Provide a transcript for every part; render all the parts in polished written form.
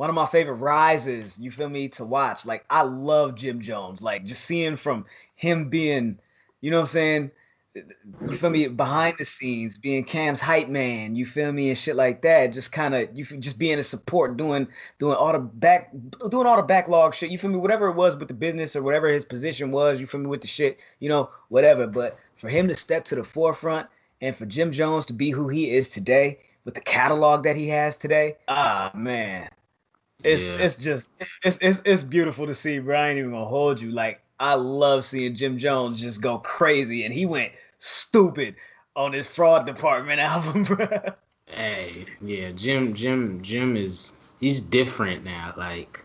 one of my favorite rises, you feel me, to watch. Like I love Jim Jones. Like just seeing from him being, you know what I'm saying? You feel me, behind the scenes, being Cam's hype man, you feel me, and shit like that. Just kind of just being a support, doing all the doing all the backlog shit. You feel me, whatever it was with the business or whatever his position was. You feel me with the shit, whatever. But for him to step to the forefront and for Jim Jones to be who he is today with the catalog that he has today, ah man, Yeah. it's beautiful to see, bro. I ain't even gonna hold you. Like I love seeing Jim Jones just go crazy, and he went stupid on his Fraud Department album, bro. Hey, yeah, Jim is he's different now. Like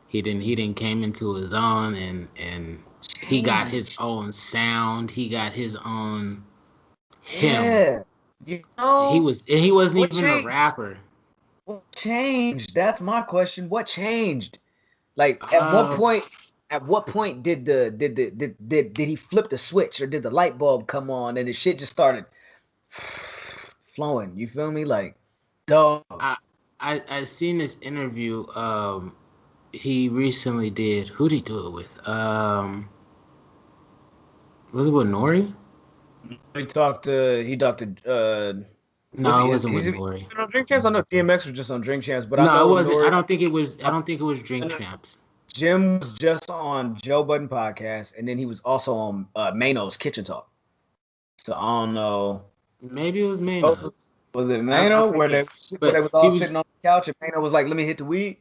he didn't came into his own and he got his Change. own sound. He got his own him. Yeah. You know He wasn't what even a changed? rapper. What changed? That's my question. What changed? Like Uh, at what point did he flip the switch or did the light bulb come on and the shit just started flowing? You feel me? Like, dog. I I seen this interview he recently did. Who'd he do it with? Was it with Nori? Was No, it he wasn't with is he Nori. on Drink Champs? I know DMX was just on Drink Champs, but I No, it know wasn't. I Nori. don't think it was. I don't think it was Drink Champs. Jim was just on Joe Budden podcast, and then he was also on Mano's Kitchen Talk. So I don't know. Maybe it was Oh, Manos. was it I Mano forget. where they But was all sitting on the couch and Mano was like, "Let me hit the weed."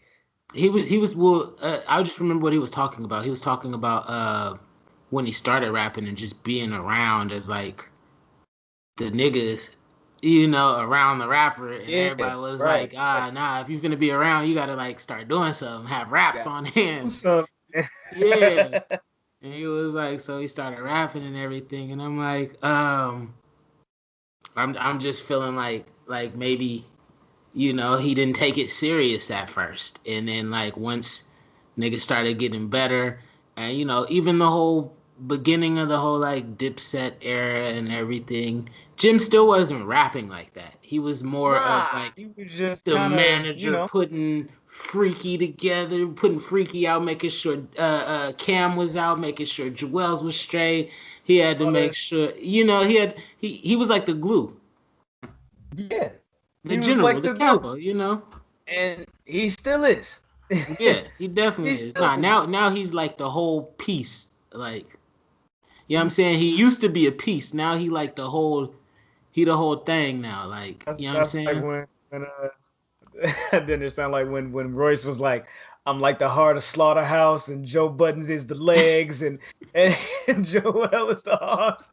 he was well. I just remember what he was talking about. He was talking about when he started rapping and just being around as like the niggas, around the rapper, and Yeah, everybody was right. like, nah, if you're gonna be around, you gotta like start doing something, have raps Got on do hand. something. Yeah. And he was like, so he started rapping and everything, and I'm like, I'm just feeling like maybe he didn't take it serious at first, and then like once niggas started getting better, and even the whole beginning of the whole like Dipset era and everything, Jim still wasn't rapping like that. He was more of Nah, like he was just the kind of, manager putting Freaky together, putting Freaky out, making sure Cam was out, making sure Joel's was straight. He had to all make that. sure, he was like the glue, Yeah, the he was general, like the the glue, capo. and he still is. Yeah, he He definitely is. still Nah, is. now he's like the whole piece. Like, you know what I'm saying? He used to be a piece. Now he the whole thing now. Like, you know what I'm That's like saying? when didn't it sound like when Royce was like, "I'm like the heart of Slaughterhouse, and Joe Buttons is the legs, and, and Joel is the arms,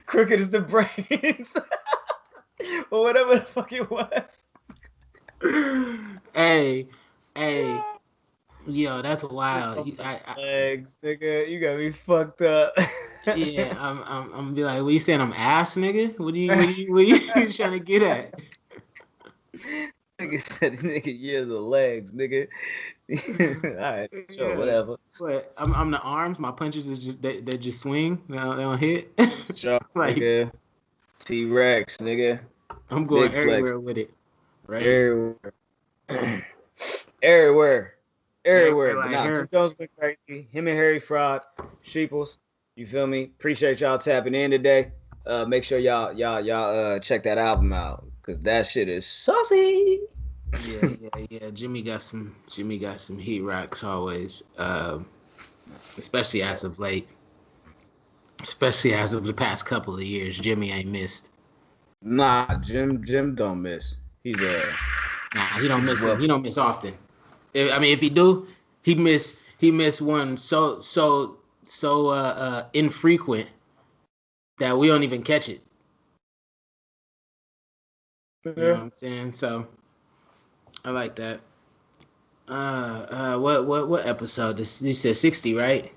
Crooked is the brains, or whatever the fuck it was." Hey, hey, yo, that's wild. Legs, nigga, you got me fucked up. Yeah, I'm gonna be like, what you saying? I'm ass, nigga? What you trying to get at? Nigga said, "Nigga, you're the legs, nigga." All right, sure, Yeah, whatever. but I'm the arms. My punches is just they just swing. They don't hit. Sure, Like, nigga. T-Rex, nigga. I'm going Big flex. everywhere with it, right? Everywhere. Everywhere. Everywhere Everywhere. But like nah, Jim her. Jones went crazy. Him and Harry Fraud, Sheeples. You feel me? Appreciate y'all tapping in today. Make sure y'all check that album out. Cause that shit is saucy. Yeah. Jimmy got some heat rocks always. Especially as of late. Especially as of the past couple of years. Jimmy ain't missed. Nah, Jim don't miss. Nah, he don't He's a miss it. well. He don't miss often. If he do, he miss one so infrequent that we don't even catch it. You know what Yeah. I'm saying? So I like that. What episode? This said 60, right?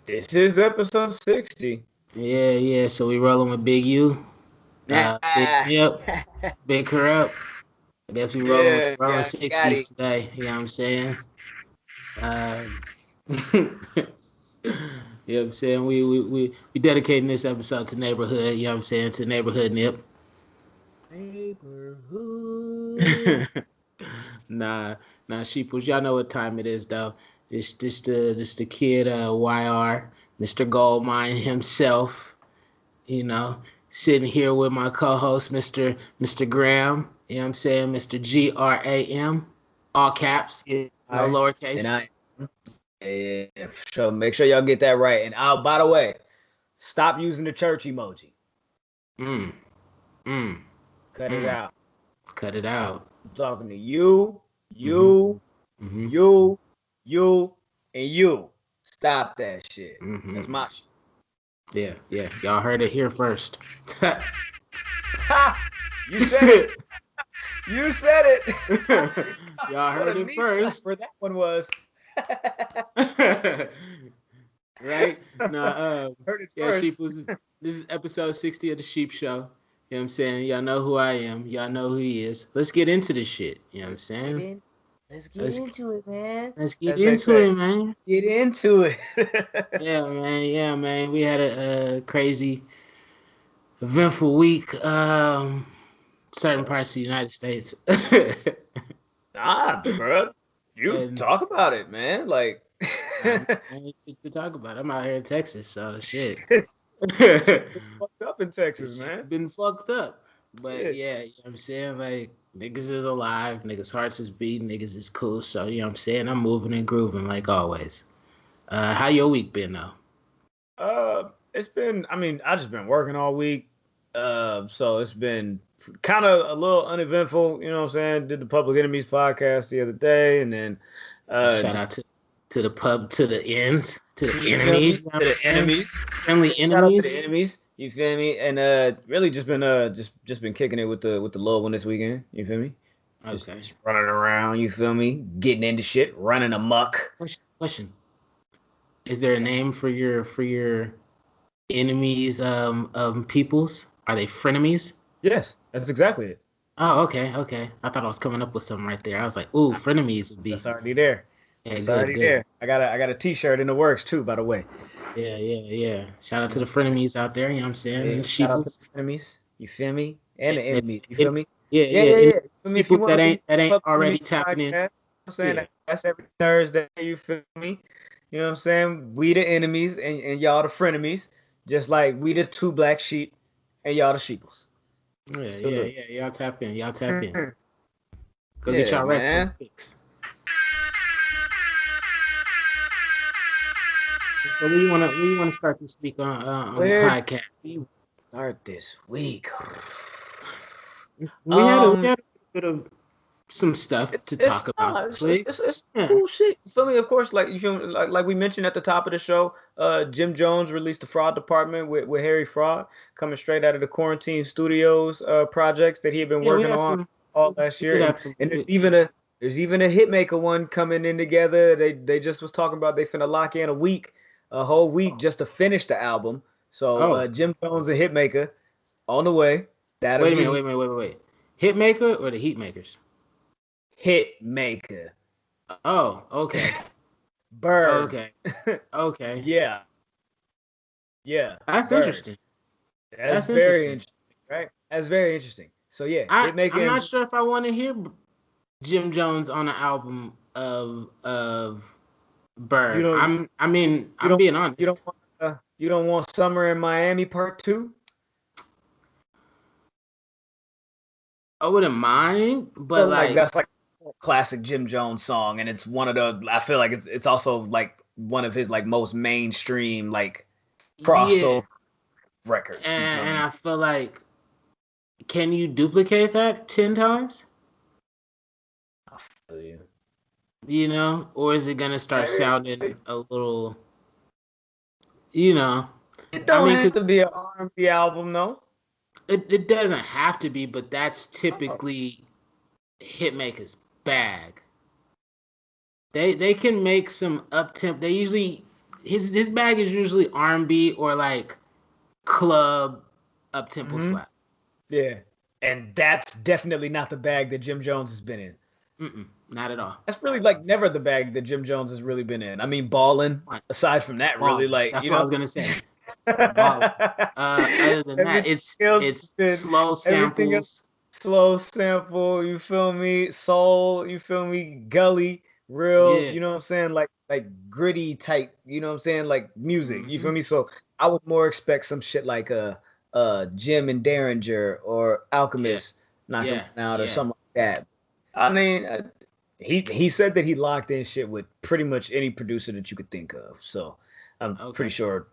This is episode 60. Yeah. So we rolling with Big U. Yep, Big Corrupt. I guess we Yeah, rolling got 60s it. today. You know what I'm saying? You know what I'm saying? We dedicating this episode to neighborhood. You know what I'm saying? To neighborhood nip. Neighborhood. sheeples. Y'all know what time it is though. This the kid YR, Mr. Goldmine himself. You know, sitting here with my co-host, Mr. Graham. You know what I'm saying, Mr. GRAM, all caps, Yeah, no lowercase. and yeah, so make sure y'all get that right. And by the way, stop using the church emoji. Mm, mm, Cut it mm. out. Cut it out. I'm talking to you, Mm-hmm. you, and you. Stop that shit. Mm-hmm. That's my shit. Yeah. Y'all heard it here first. Ha! You said it. You said it. Y'all heard it first. Where that one was. Right? Nah, Heard it yeah, first. Sheep was this is episode 60 of the Sheep Show. You know what I'm saying? Y'all know who I am. Y'all know who he is. Let's get into this shit. You know what I'm saying? Let's get into it, man. Let's get into it, man. Get into it. Yeah, man. We had a crazy, eventful week. Certain parts of the United States. Bro. You talk about it, man. Like, I ain't shit to talk about. I'm out here in Texas, so shit. fucked up in Texas, man. Been fucked up. But yeah, you know what I'm saying? Like, niggas is alive, niggas' hearts is beating, niggas is cool. So, you know what I'm saying? I'm moving and grooving like always. How your week been though? It's been, I just been working all week. So it's been kind of a little uneventful, you know what I'm saying? Did the Public Enemies podcast the other day, and then shout out to the pub, to the ends, to the enemies. To the enemies. Friendly enemies. Shout out to the enemies. You feel me? And really just been kicking it with the little one this weekend. You feel me? Okay. Just running around, you feel me? Getting into shit, running amok. Question. Is there a name for your enemies peoples? Are they frenemies? Yes, that's exactly it. Oh, okay. I thought I was coming up with something right there. I was like, ooh, frenemies would be. That's already there. Yeah, it's good, already good. there. I got a t-shirt in the works too, by the way. Yeah. Shout out to the frenemies out there, you know what I'm saying? Yeah, shout out to the frenemies, you feel me? And the enemies, you feel me? Yeah. People that ain't already tapping in. You know what I'm saying? That's every Thursday, you feel me? You know what I'm saying? We the enemies and y'all the frenemies, just like we the two black sheep and y'all the sheeples. Yeah. Y'all tap in. Go Yeah, get y'all man. fix. So we wanna start this week on the podcast. Start this week. We had a bit of some stuff to talk about. It's cool shit. You feel me? Of course, like you feel me? Like we mentioned at the top of the show, Jim Jones released the Fraud Department with Harry Fraud, coming straight out of the Quarantine Studios projects that he had been working on all last year. And there's even a Hitmaker one coming in together. They just was talking about they finna lock in a whole week just to finish the album. So Jim Jones and Hitmaker on the way. Wait a minute. Wait. Hitmaker or the Heatmakers? Hitmaker. Oh, okay. Bird. Okay. Yeah. That's Bird. Interesting. That's very interesting, right? That's very interesting. So yeah, I'm not sure if I want to hear Jim Jones on an album of Bird. I'm being honest. You don't want Summer in Miami Part 2? I wouldn't mind, but like that's like a classic Jim Jones song, and it's one of the. I feel like it's also like one of his like most mainstream like crossover records. And I feel like, can you duplicate that 10 times? I feel you. You know, or is it gonna start sounding a little? You know, it don't have to be an R&B album, though. It doesn't have to be, but that's typically Hitmaker's bag. They can make some up-tempo. They usually his bag is usually R&B or like club up-tempo slap. Yeah, and that's definitely not the bag that Jim Jones has been in. Not at all. That's really like never the bag that Jim Jones has really been in. I mean, Ballin'. Aside from that, really like that's what I was gonna say. Other than that, it's slow samples. slow sample, you feel me? Soul, you feel me? Gully, real, Yeah. you know what I'm saying? Like gritty type, you know what I'm saying? Like music, you Hmm. feel me? So I would more expect some shit like Jim and Derringer or Yeah. Alchemist knocking Yeah. one out or Yeah. something like that. I mean, he said that he locked in shit with pretty much any producer that you could think of. So I'm pretty Okay. sure.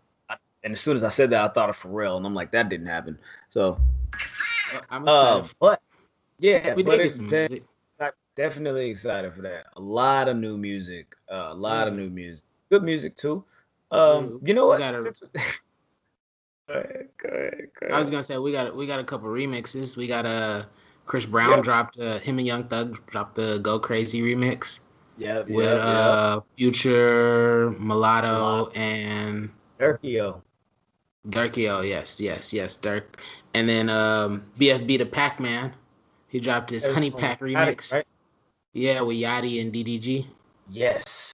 And as soon as I said that, I thought of Pharrell, and I'm like, that didn't happen. So, Well, I'm excited. but yeah, We but did get some music. definitely excited for that. A lot of new music. A lot of Yeah. new music. Good music too. We, You know we what? got a. Go ahead, go ahead, go I was ahead. gonna say we got a couple remixes. We got Chris Brown Yep. dropped him and Young Thug dropped the Go Crazy remix Yep. with Yep. Yep. Future, A Mulatto, lot. and Turkey. Durkio. Yes, yes, yes, Dirk. And then BFB the Pac Man. He dropped his That was Honey on Pack Attic, remix. right? Yeah, with Yachty and DDG. Yes.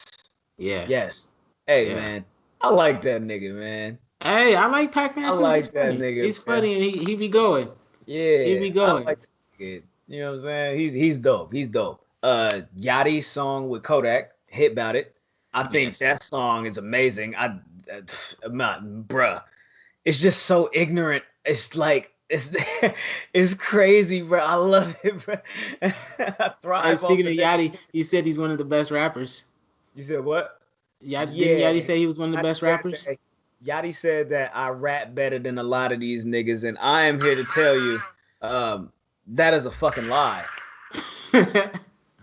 Yeah, Yes. Hey yeah. man, I like that nigga, man. Hey, I like Pac I Man too. He's like that funny. nigga, He's man. funny, and he be going. He Yeah, be I going. like that nigga. You know what I'm saying? He's dope. He's dope. Yachty's song with Kodak, Hit About It. I think Yes. that song is amazing. I'm not, bruh. It's just so ignorant. It's like it's it's crazy, bro. I love it, bro. I Hey, thrive off speaking the of nigga. Yachty, he said he's one of the best rappers. You said what? Didn't Yeah, Yachty say he was one of the Yachty best said rappers? that. Yachty said that I rap better than a lot of these niggas, and I am here to tell you, um, that is a fucking lie. What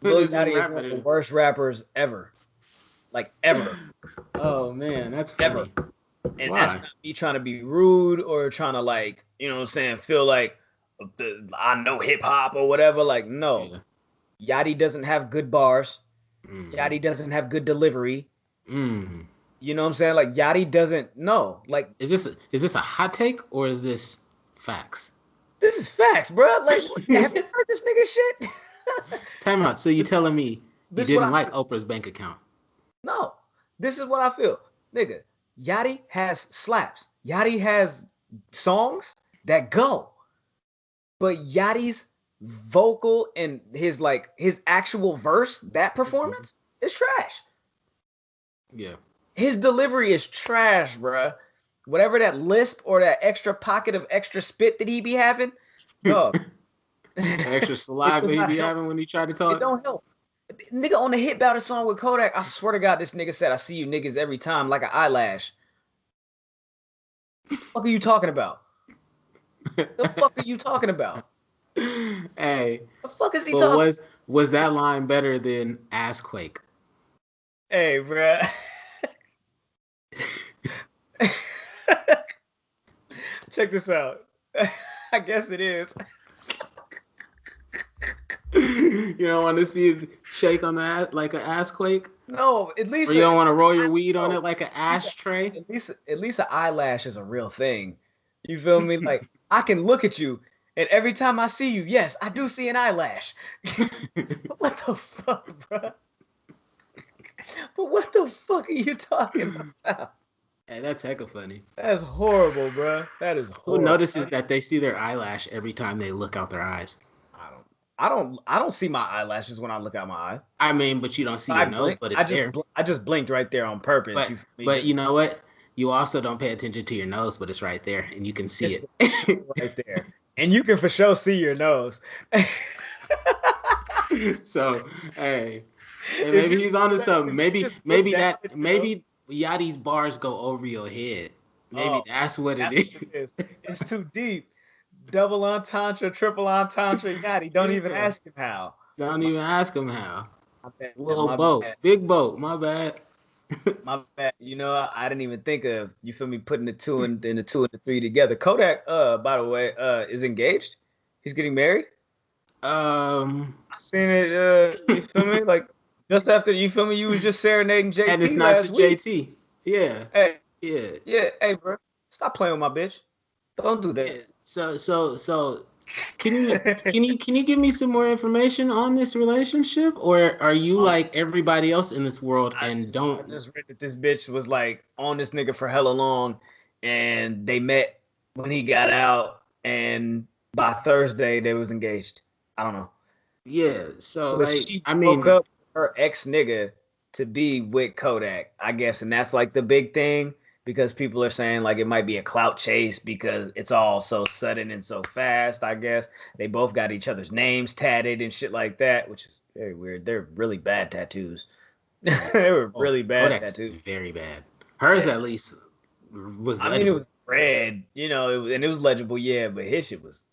Lil does he Yachty is rap one of the better? worst rappers ever, like ever, Oh man, that's ever. funny. And that's Why? not me trying to be rude or trying to like, you know what I'm saying, feel like I know hip hop or whatever. Like, no, Yeah. Yachty doesn't have good bars. Mm. Yachty doesn't have good delivery. Mm. You know what I'm saying? Like Yachty doesn't know. Like Is this a hot take or is this facts? this is facts, bro. Like, have you heard this nigga shit? Time out. So you this, telling me you this is what didn't I like feel. Oprah's bank account? No, this is what I feel, nigga. Yachty has slaps. Yachty has songs that go, but Yachty's vocal and his actual verse, that Mhm. performance is trash. Yeah. His delivery is trash, bruh. Whatever that lisp or that extra pocket of extra spit that he be having, dog. Extra It saliva does he not be help. having when he tried to It talk. don't help. Nigga on the hit battle song with Kodak, I swear to God, this nigga said, I see you niggas every time like an eyelash. The fuck are you talking about? The fuck are you talking about? Hey, The fuck is he but talking? was that line better than Assquake? Hey, bruh. Check this out. I guess it is. You don't want to see it shake on that like an assquake, No, or you don't want to roll your I weed on no, it like an at least ashtray. at least an eyelash is a real thing. You feel me? Like I can look at you, and every time I see you, yes, I do see an eyelash. What the fuck, bro? But what the fuck are you talking about? Hey, that's hecka funny. That is horrible, bro. That is Who horrible. notices that they see their eyelash every time they look out their eyes? I don't. I don't see my eyelashes when I look out my eye. I mean, but you don't see I your nose, blink. but it's there. I just blinked right there on purpose. But You feel me? but Just you know what? You also don't pay attention to your nose, but it's right there, and you can see it's it. for sure right there, and you can for sure see your nose. So, hey, hey, If maybe you he's onto something. if you Maybe just look maybe down that at your nose, maybe Yachty's bars go over your head. Maybe oh, that's what it that's what is. it is. It's too deep. Double entendre, triple entendre, Yachty. Don't even Yeah. ask him how. Don't My, even ask him how. my bad. Little My boat, bad. big boat. My bad. My bad. You know, I didn't even think of you feel me putting the two and the two and the three together. Kodak, by the way, is engaged. He's getting married. um, I seen it. You feel me? Like just after you feel me, you was just serenading and it's JT not to last week. JT. Yeah, Hey, yeah, yeah, hey, bro, stop playing with my bitch. Don't do yeah. that. So, can you give me some more information on this relationship, or are you Um, like everybody else in this world and I don't? just read that this bitch was like on this nigga for hella long, and they met when he got out, and by Thursday they was engaged. I don't know. Yeah, so But like she I broke mean, up with her ex nigga to be with Kodak, I guess, and that's like the big thing because people are saying like it might be a clout chase because it's all so sudden and so fast. I guess they both got each other's names tatted and shit like that, which is very weird. They're really bad tattoos. They were oh, really bad Kodak's is tattoos. very bad. Hers at least was I mean, it legible. was red, and it was legible, yeah, but his shit was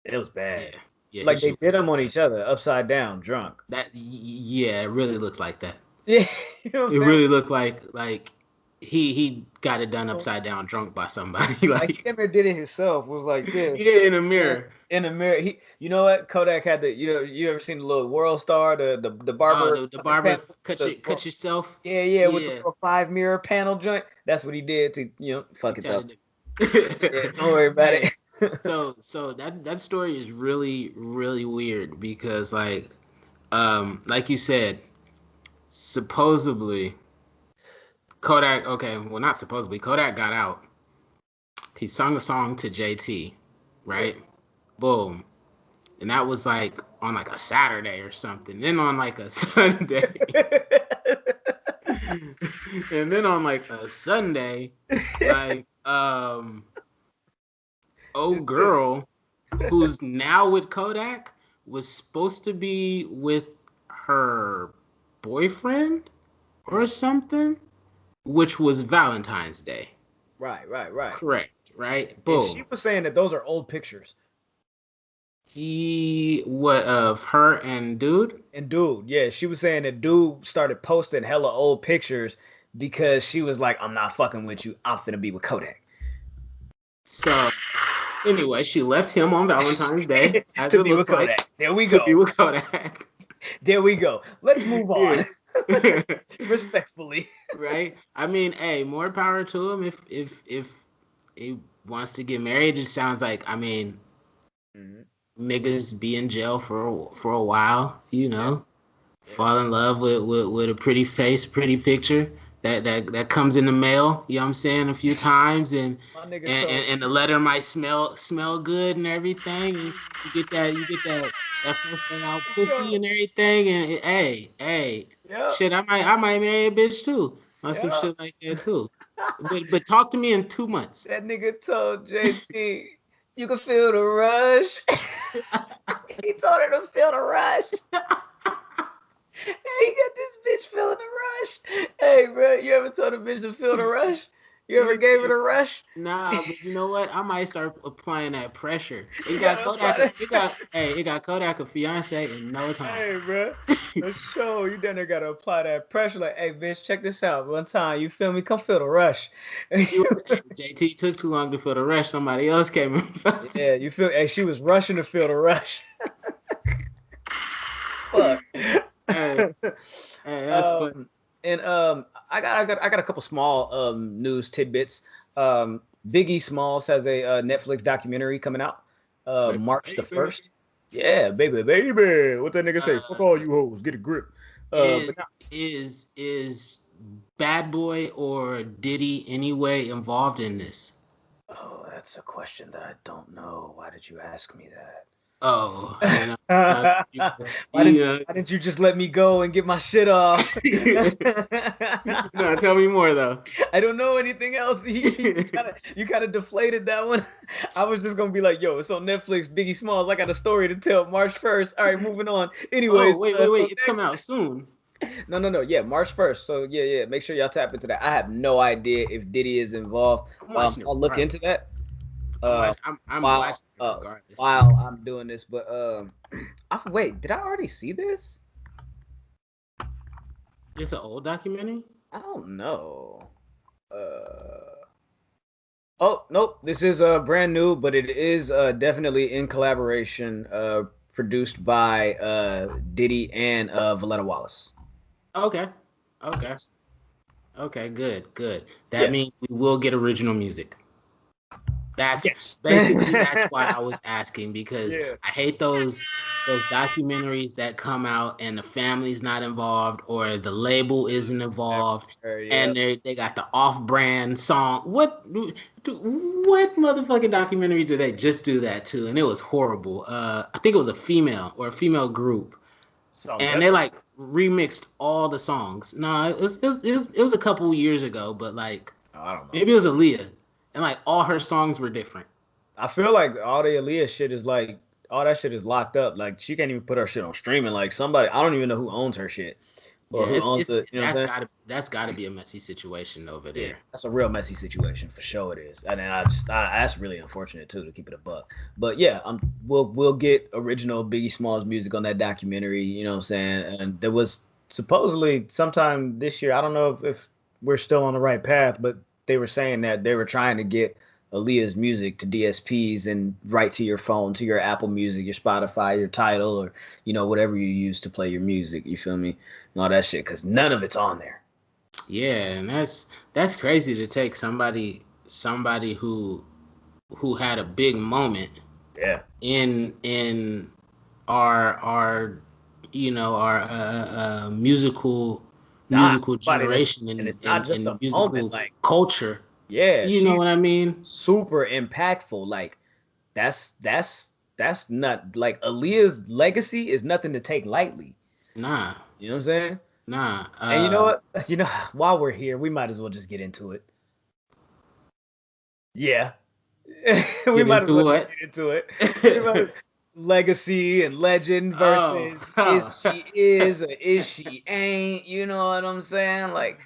it was Yeah, bad. yeah, his Like they shit was did them really on bad. each other, upside down, drunk. Yeah, it really looked like that. Yeah, you know what It I'm saying? really looked like he got it done Oh. upside down, drunk by somebody. Like he Like never did it himself. Was like this. yeah, in a And mirror. in the mirror, you know what? Kodak had you ever seen the little World Star, the Oh, barber the fucking barber panel, cut yourself. yeah, with the Yeah, little 5 mirror panel joint. That's what he did to he fuck it up. tatted it. Yeah, don't worry about Hey, it. so that story is really weird because like you said, supposedly Kodak. Okay, well not supposedly. Kodak got out. He sung a song to JT, Yeah. right? Boom. And that was like on like a Saturday or something. Then on like a Sunday. And then on like a Sunday, like It's old just girl who's now with Kodak was supposed to be with her boyfriend or something, which was Valentine's Day. right. Correct, right? And she Boom. was saying that those are old pictures. He what of her and dude? And dude, yeah, she was saying that dude started posting hella old pictures because she was like, I'm not fucking with you. I'm finna be with Kodak. So anyway, she left him on Valentine's Day, as To it be with looks like, Kodak. There we to be go. with Kodak. There we go. Let's move on. Yeah. Respectfully. Right? I mean, hey, more power to him if he wants to get married. It sounds like I mean, Mhm. niggas be in jail for a while, Yeah, yeah. fall in love with a pretty face, pretty picture that comes in the mail, you know what I'm saying, a few times and My nigga and, told and, and the letter might smell good and everything. And you get that first day out pussy yo, and everything and hey, yep, shit, I might marry a bitch too on some yep. shit like that too. But talk to me in 2 months. That nigga told JT, you can feel the rush. He told her to feel the rush. Hey, he got this bitch feeling the rush. Hey, bro, you ever told a bitch to feel the rush? You ever gave her Listen, the rush? nah, but you know what? I might start applying that pressure. You gotta apply that pressure. It got Kodak a fiance in no time. Hey, bro. For sure, you down there gotta apply that pressure. Like, hey, bitch, check this out. One time, you feel me? Come feel the rush. Hey, JT took too long to feel the rush. Somebody else came and felt it. Yeah, you feel? Hey, she was rushing to feel the rush. Fuck. Hey, hey, that's funny. um, and I got a couple small news tidbits. Biggie Smalls has a Netflix documentary coming out March the Baby. 1st. Yeah, baby. What that nigga say? Fuck all Uh, you hoes, get a grip. is But now, is Bad Boy or Diddy anyway involved in this? oh, that's a question that I don't know. Why did you ask me that? Oh, and you, why didn't you, why didn't you just let me go and get my shit off? no, tell me more though. I don't know anything else. You kind of deflated that one. I was just gonna be like, yo, it's on Netflix, Biggie Smalls. I got a story to tell March 1st. All right, moving on. Oh, Anyways, so wait! It's next, coming out soon. no. Yeah, March 1st. So yeah. Make sure y'all tap into that. I have no idea if Diddy is involved. I'm watching it I'll look into regardless. that I'm while watching it regardless. I'm doing this. But wait, did I already see this? It's an old documentary. I don't know. Oh nope, this is brand new, but it is definitely in collaboration, produced by Diddy and Valletta Wallace. Okay, okay, okay. Good. That Yeah, means we will get original music. That's Yes. basically that's why I was asking, because Yeah. I hate those documentaries that come out and the family's not involved or the label isn't involved Yeah. and they got the off-brand song. What motherfucking documentary did they just do that to? And it was horrible. I think it was a female group, So and they like remixed all the songs. No, it was a couple years ago, but like I don't know. maybe it was Aaliyah, and like all her songs were different. I feel like all the Aaliyah shit is like all that shit is locked up. Like she can't even put her shit on streaming. Like somebody, I don't even know who owns her shit or Yeah, who owns the. You know what I'm saying? that's gotta be a messy situation over Yeah, there. that's a real messy situation for sure. It is, and then that's really unfortunate too, to keep it a buck. But yeah, we'll get original Biggie Smalls music on that documentary. You know what I'm saying? And there was supposedly sometime this year. I don't know if we're still on the right path, but they were saying that they were trying to get Aaliyah's music to DSPs and right to your phone, to your Apple Music, your Spotify, your Tidal, or whatever you use to play your music. You feel me? And all that shit, because none of it's on there. Yeah, and that's crazy to take somebody who had a big moment Yeah. in our our musical generation And and it's not just a moment, musical like, culture. yeah, You know she's what I mean? super impactful. Like, that's not like Aaliyah's legacy is nothing to take lightly. Nah, You know what I'm saying? nah. And you know what? While we're here, we might as well just get into it. Yeah. We Get might as into well just what? get into it. We might- Legacy and legend Oh, versus oh. is she is or is she ain't, you know what I'm saying? Like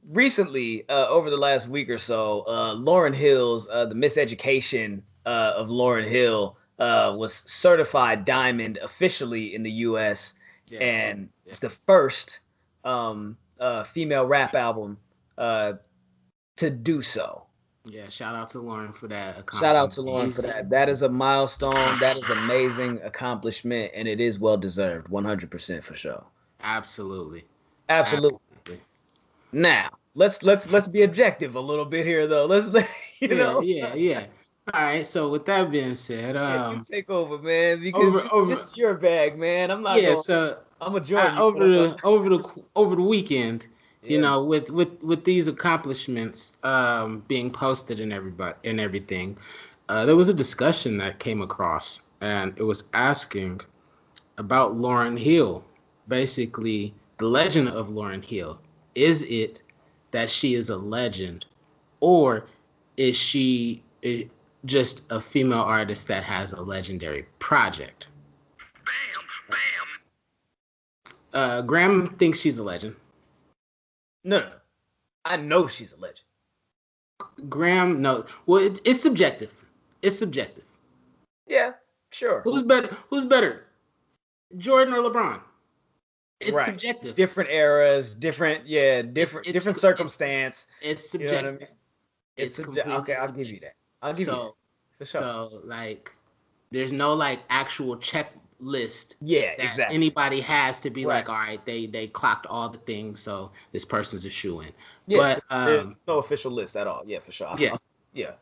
recently, over the last week or so, Lauryn Hill's the Miseducation of Lauryn Hill was certified diamond officially in the U.S. Yes, yes, and it's the yes. first female rap album to do so. Yeah, shout out to Lauren for that Shout out accomplishment. to Lauren for that. That is a milestone. That is amazing accomplishment, and it is well deserved, 100% for sure. Absolutely. Absolutely. Absolutely. Now, let's be objective a little bit here, though. You Yeah, know. yeah, yeah. All right. So with that being said, Yeah, you take over, man, because this is your bag, man. I'm not yeah. going. So I'm gonna join you, but over I'm not. the weekend, Yeah, man. with these accomplishments being posted and everything, there was a discussion that came across, and it was asking about Lauryn Hill, basically the legend of Lauryn Hill. Is it that she is a legend, or is she just a female artist that has a legendary project? Bam, bam. Graham thinks she's a legend. No. I know she's a legend. Graham, no. Well, it's subjective. It's subjective. Yeah, sure. Who's better? Who's better, Jordan or LeBron? It's Right. subjective. Different eras, different, yeah, different circumstance. It's You know what I subjective. mean? It's Okay. completely I'll give subjective. you that. I'll give you that So, for sure. so like, there's no like actual checklist Yeah, that exactly. anybody has to be Right. like, all right, they clocked all the things, so this person's a shoe in. Yeah, But there's no official list at all. Yeah, for sure. yeah, Yeah,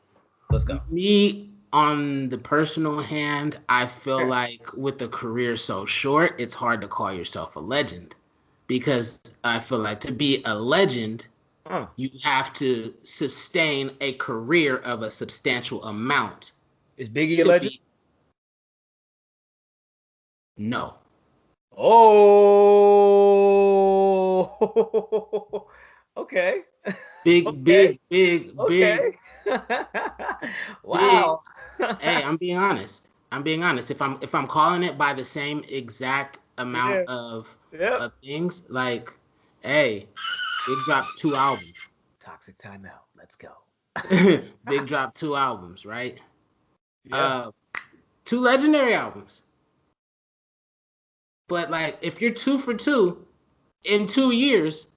let's go. me on the personal hand, I feel like with a career so short, it's hard to call yourself a legend, because I feel like to be a legend, Huh. you have to sustain a career of a substantial amount Is Biggie a to legend? be no. Oh, okay. Big, Okay. big, big, big, Okay. big. Wow. Hey, I'm being honest. I'm being honest. If I'm calling it by the same exact amount Yeah. Yep. of things, like, hey, Big dropped 2 albums. Toxic timeout. Let's go. Big dropped 2 albums, right? Yeah. Uh, 2 legendary albums. But like, if you're 2 for 2 in 2 years,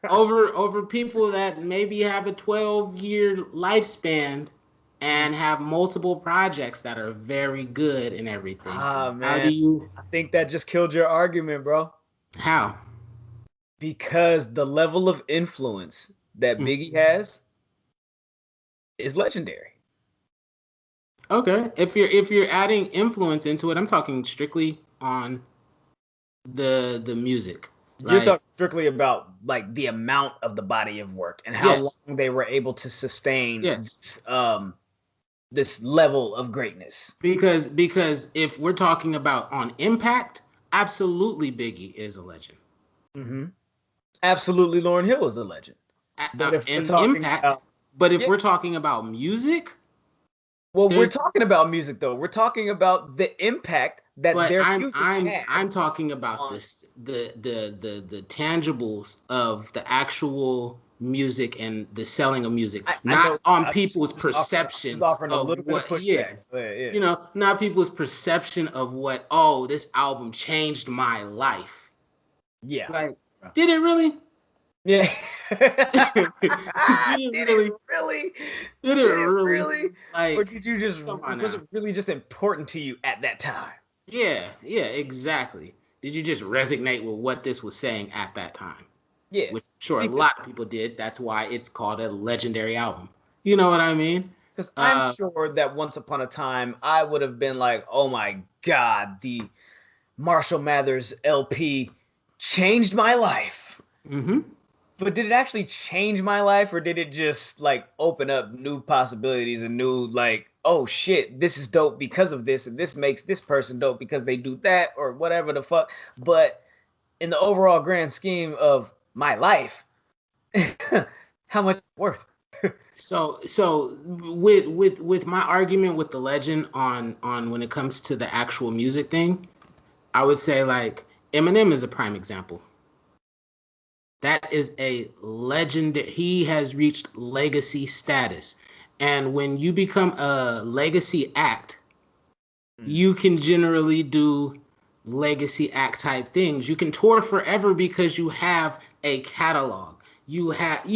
over people that maybe have a 12-year lifespan and have multiple projects that are very good and everything. Ah, How do man. you I think that just killed your argument, bro. how? Because the level of influence that Mm. Biggie has is legendary. Okay, if you're adding influence into it, I'm talking strictly on the music. You're Like, talking strictly about like the amount of the body of work and how yes, long they were able to sustain yes. this level of greatness. Because if we're talking about on impact, absolutely Biggie is a legend. Hmm. Absolutely, Lauryn Hill is a legend. But if we're And talking impact, about, but if yeah, we're talking about music, well, we're there's talking about music though. We're talking about the impact that but their I'm music I'm had I'm talking about on. this the tangibles of the actual music and the selling of music, I know. not on I'm people's I'm just perception offering a of little bit of what, yeah, pushback. But yeah, not people's perception of what, oh, this album changed my life. yeah, Like, did it really? yeah. Did it Did it really? really? Did it Did it really? really? Or Like, did you just, come on was now. it really just important to you at that time? Yeah, yeah, exactly. Did you just resonate with what this was saying at that time? Yeah. Which I'm sure a Because lot of people did. That's why it's called a legendary album. You know what I mean? I'm Uh, sure that once upon a time I would have been like, oh my God, the Marshall Mathers LP changed my life. hmm But did it actually change my life, or did it just like open up new possibilities and new like, oh shit, this is dope because of this, and this makes this person dope because they do that, or whatever the fuck. But in the overall grand scheme of my life, how much worth? so with my argument with the legend on when it comes to the actual music thing, I would say like Eminem is a prime example. That is a legend. He has reached legacy status. And when you become a legacy act, you can generally do legacy act type things. You can tour forever because you have a catalog. You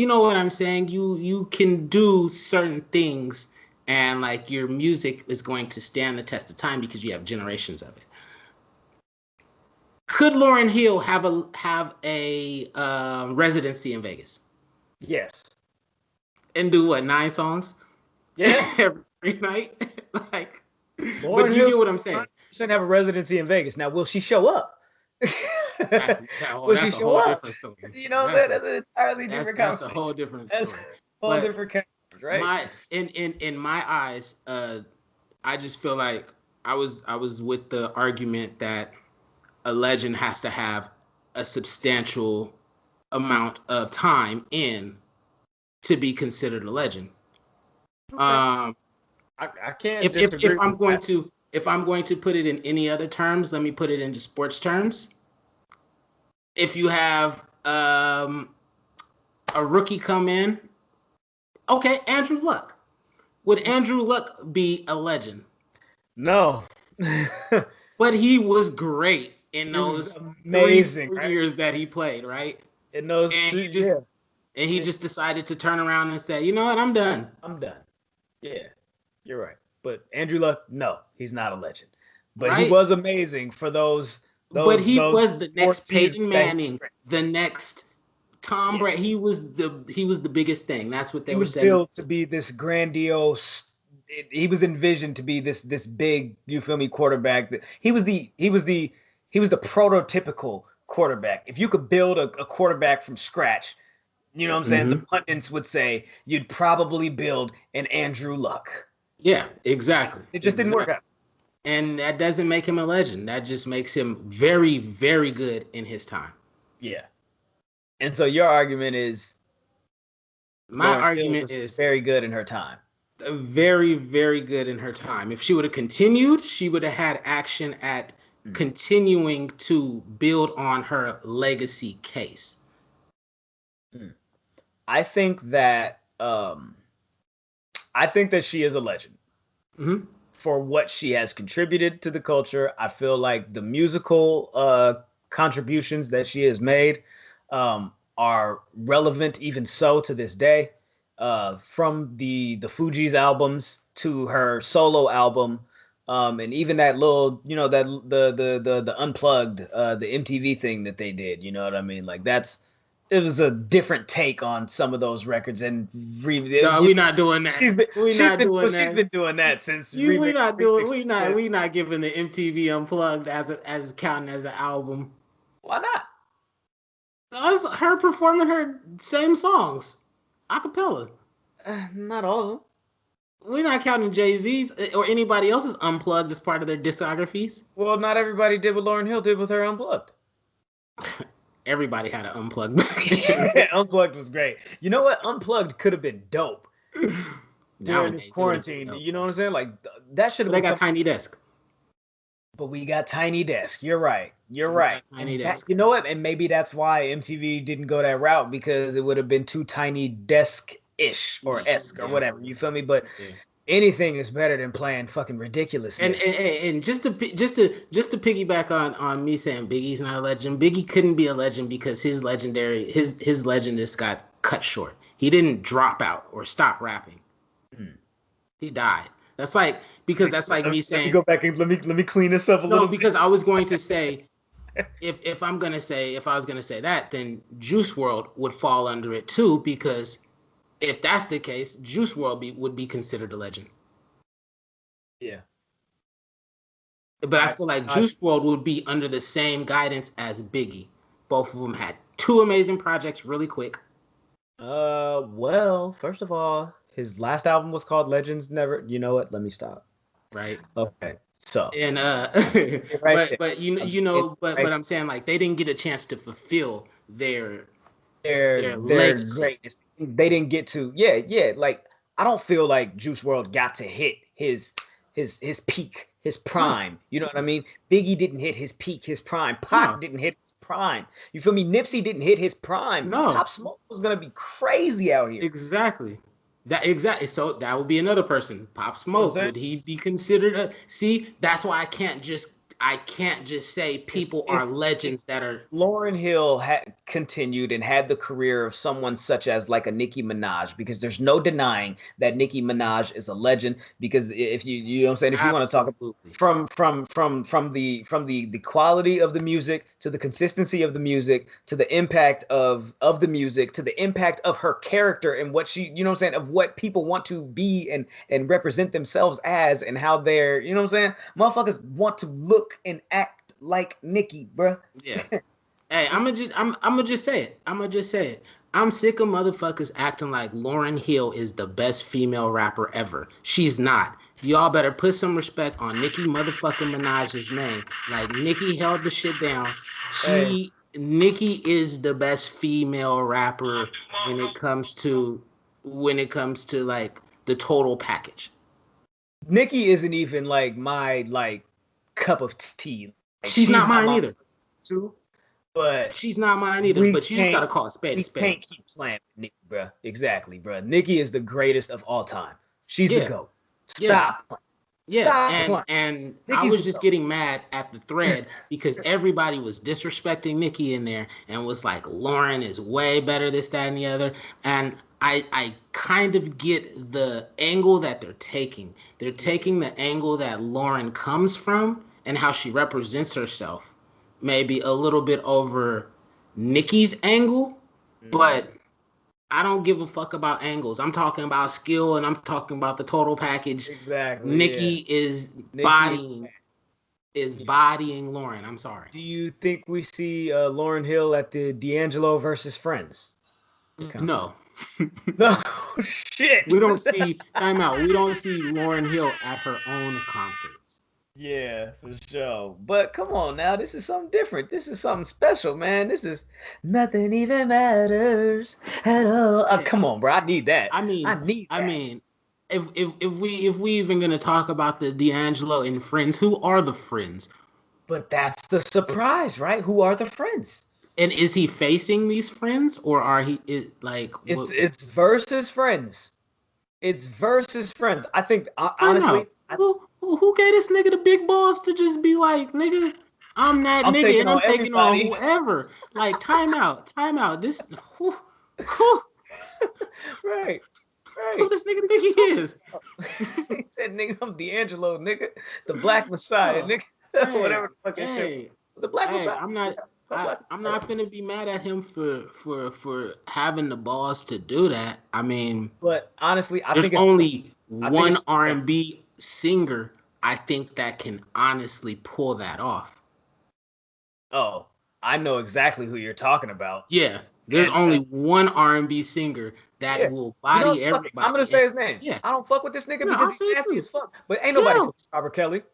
know what I'm saying? You can do certain things, and like your music is going to stand the test of time because you have generations of it. Could Lauryn Hill have a residency in Vegas Yes. and do what, 9 songs Yeah. every night? Like, but Lauryn do you Hill get what I'm saying? 100% have a residency in Vegas. Now, will she show up? Will she That's a show whole up? different story. You know what I'm That's saying? a That's an entirely that's different that's a conversation. whole different That's story. a whole But different conversation, right? my in my eyes, I just feel like I was with the argument that a legend has to have a substantial amount of time in to be considered a legend. Okay. Um, I can't if disagree I'm with going that. to if I'm going to put it in any other terms, let me put it into sports terms. If you have a rookie come in, okay, Andrew Luck. Would Andrew Luck be a legend? No. But he was great in He was those three, amazing, four right? years that he played, right? In those And he three, just yeah. and he Yeah, just decided to turn around and say, you know what, I'm done. I'm done. Yeah, you're right. But Andrew Luck, no, he's not a legend. But he Right? was amazing for those But those he those was the four next seasons Peyton that he was Manning, great. the next Tom Yeah. Brady. He was the biggest thing. That's what He they were was setting up built to to. be this grandiose. He was envisioned to be this big, you feel me, quarterback. That he was the prototypical quarterback. If you could build a quarterback from scratch, you know what I'm saying? The hmm pundits would say you'd probably build an Andrew Luck. Yeah, exactly. It just didn't work Exactly. out. And that doesn't make him a legend. That just makes him very, very good in his time. Yeah. And so your argument is My Lauryn Hill argument was is very good in her time. very, very good in her time. If she would have continued, she would have had action at Mm. continuing to build on her legacy case. Mm. I think that she is a legend hmm for what she has contributed to the culture. I feel like the musical contributions that she has made are relevant even so to this day. From the Fugees albums to her solo album, and even that little, that the unplugged, the MTV thing that they did. You know what I mean? Like it was a different take on some of those records, and No, we're not doing that. She's been doing that since We remix. not doing. We not giving the MTV Unplugged as counting as an album. Why not? That's her performing her same songs, acapella. Not all of them. We're not counting Jay-Z's or anybody else's Unplugged as part of their discographies. Well, not everybody did what Lauryn Hill did with her Unplugged. Everybody had an Unplugged. Unplugged was great. You know what? Unplugged could have been dope during this quarantine. You know what I'm saying? Like that should have. They got Tiny Desk. But we got Tiny Desk. You're right. Tiny Desk. You know what? And maybe that's why MTV didn't go that route, because it would have been too Tiny Desk-ish or esque or whatever. You feel me? But anything is better than playing fucking ridiculousness. And just to piggyback on me saying Biggie's not a legend. Biggie couldn't be a legend because his legend just got cut short. He didn't drop out or stop rapping. He died. That's like me saying. Let me go back and let me clean this up a little. No, because I was going to say, if I was gonna say that, then Juice WRLD would fall under it too, because if that's the case, Juice WRLD would be considered a legend. Yeah. But I feel like Juice WRLD would be under the same guidance as Biggie. Both of them had two amazing projects really quick. Well, first of all, his last album was called Legends Never. You know what? Let me stop. Right. Okay. So. And but I'm saying, like, they didn't get a chance to fulfill their greatness. They didn't get to. Yeah. Like, I don't feel like Juice WRLD got to hit his peak, his prime. You know what I mean? Biggie didn't hit his peak, his prime. Pac didn't hit his prime. You feel me? Nipsey didn't hit his prime. No. Pop Smoke was gonna be crazy out here. Exactly. So that would be another person. Pop Smoke. Would he be considered see? That's why I can't just say people are legends that are. Lauryn Hill had continued and had the career of someone such as like a Nicki Minaj, because there's no denying that Nicki Minaj is a legend. Because if you know what I'm saying, if you want to talk about from the quality of the music, to the consistency of the music, to the impact of the music, to the impact of her character and what she, you know what I'm saying, of what people want to be and represent themselves as, and how they're, you know what I'm saying, motherfuckers want to look and act like Nicki, bruh. Yeah. Hey, I'm gonna just say it. I'm sick of motherfuckers acting like Lauryn Hill is the best female rapper ever. She's not. Y'all better put some respect on Nicki motherfucking Minaj's name. Like, Nicki held the shit down. Nicki is the best female rapper when it comes to like the total package. Nicki isn't even like my cup of tea. Like, she's not mine either. Too, but she's not mine either. But you just gotta call a spade a spade. We can't keep playing Nicki, bro. Exactly, bro. Nicki is the greatest of all time. She's the GOAT. Stop playing. Yeah, and I was just getting mad at the thread because everybody was disrespecting Nicki in there and was like, Lauryn is way better, this, that, and the other. And I kind of get the angle that they're taking. They're taking the angle that Lauryn comes from and how she represents herself, maybe a little bit over Nicki's angle, but I don't give a fuck about angles. I'm talking about skill, and I'm talking about the total package. Exactly. Nicki is bodying Lauryn. I'm sorry. Do you think we see Lauryn Hill at the D'Angelo versus Friends? No. No shit. We don't see We don't see Lauryn Hill at her own concerts. Yeah, for sure. But come on now, this is something different. This is something special, man. This is nothing even matters at all. Come on, bro. I need that. I mean, if we even gonna talk about the D'Angelo and Friends, who are the friends? But that's the surprise, right? Who are the friends? And is he facing these friends, or are he It's versus friends. It's versus friends. I think honestly. Who gave this nigga the big balls to just be like, nigga, I'm that nigga and I'm taking on whoever? Like, time out. This, right. Who this nigga think he is? He said, nigga, I'm D'Angelo, nigga. The Black Messiah, nigga. Whatever the fucking shit. The Black Messiah. I'm not finna be mad at him for having the balls to do that. I mean, But honestly, there's only I think one it's R&B singer I think that can honestly pull that off. oh, I know exactly who you're talking about. Yeah, there's And only one R&B singer that yeah, will you know, body fuck it, I'm gonna everybody. say And his name. yeah, I don't fuck with this nigga yeah, because I'll he's say it nasty too. as fuck. But ain't nobody seeing Kels, Robert Kelly. Ain't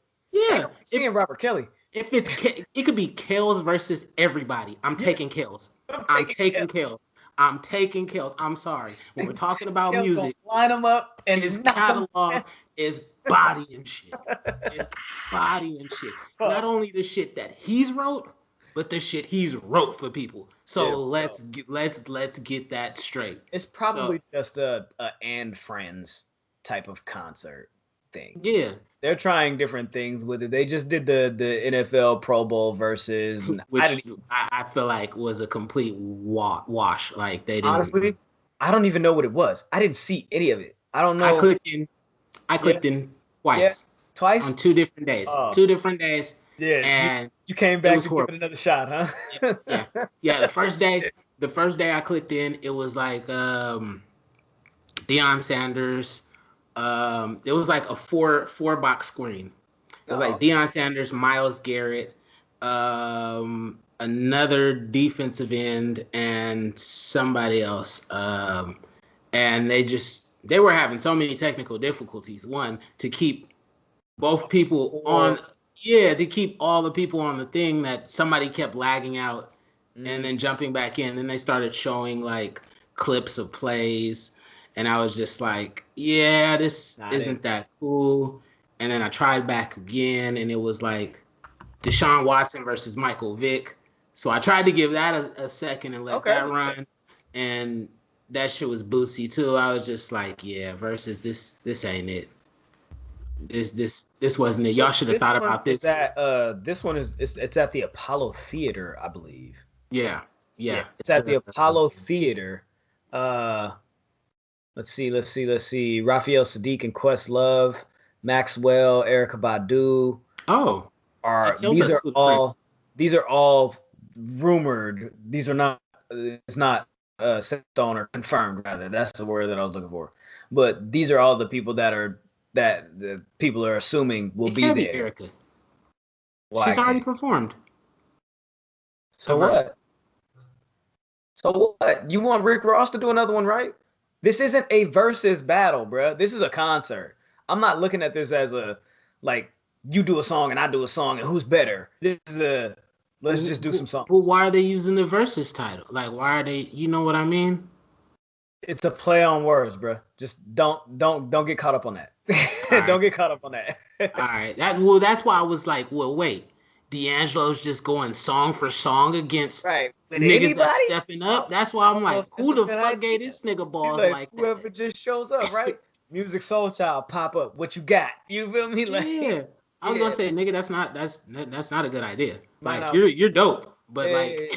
yeah. nobody seeing Robert Kelly. If it could be Kels versus everybody. I'm Yeah, taking Kels. I'm I'm taking taking Kelly. Kels. I'm taking Kels. I'm sorry. When we're talking about Kel's gonna music, line him up his and knock him catalog down. is body and shit. It's body and shit. Not Fuck. only the shit that he's wrote, but the shit he's wrote for people. Yeah, So let's get that straight. it's So probably just a and friends type of concert thing. yeah, They're trying different things with it. They just did the NFL Pro Bowl versus. And I which didn't I feel like was a complete wash. Like they didn't. honestly, I don't even know what it was. I didn't see any of it. I don't I know. clicked in. I Yeah, clicked in yeah, twice twice. on 2 different days. Oh, 2 different days, yeah. and You came it back was to give it horrible. another shot, Yeah, huh? yeah, yeah. The first day I clicked in, it was like Deion Sanders. It was like a four box screen. It was like Oh, Deion Sanders, Miles Garrett, another defensive end, and somebody else. And they were having so many technical difficulties. One, to keep both people or on, yeah, to keep all the people on the thing, that somebody kept lagging out and mm, then jumping back in. Then they started showing like clips of plays, and I was just like, yeah, this not it. isn't that cool. And then I tried back again, and it was like Deshaun Watson versus Michael Vick. So I tried to give that a second and let Okay. that run, and that shit was Boosie too. I was just like, yeah, versus this ain't it. This wasn't it. Y'all should have This thought one about is this. at this one is it's at the Apollo Theater, I believe. Yeah, Yeah, yeah. it's at the Apollo Theater. Uh, let's see. Raphael Sadiq and Questlove, Maxwell, Erica Badu Oh, are tell us who the friend. these are all rumored. These are not it's not set on or confirmed rather. That's the word that I was looking for. But these are all the people that the people are assuming will It be can't be there. Erica. Why She's already can't? performed a So verse. what? So what? You want Rick Ross to do another one, right? This isn't a versus battle, bro. This is a concert. I'm not looking at this as a like you do a song and I do a song and who's better. This is a let's just do some But songs. why are they using the verses title? Like, why are they? You know what I mean? It's a play on words, bro. Just don't get caught up on that. All right, Don't get caught up on that. all right. That's why I was like, well, wait. D'Angelo's just going song for song against Right. With niggas that's anybody? stepping I up. don't, That's why I I'm don't know like, if that's who a the good fuck gave idea. this nigga You balls let like whoever that? just shows up, right? Music Soul Child pop up. What you got? You feel me? Like, Yeah, I was gonna yeah, say, nigga, that's not a good idea. might Like, not. you're dope, but like, Eh,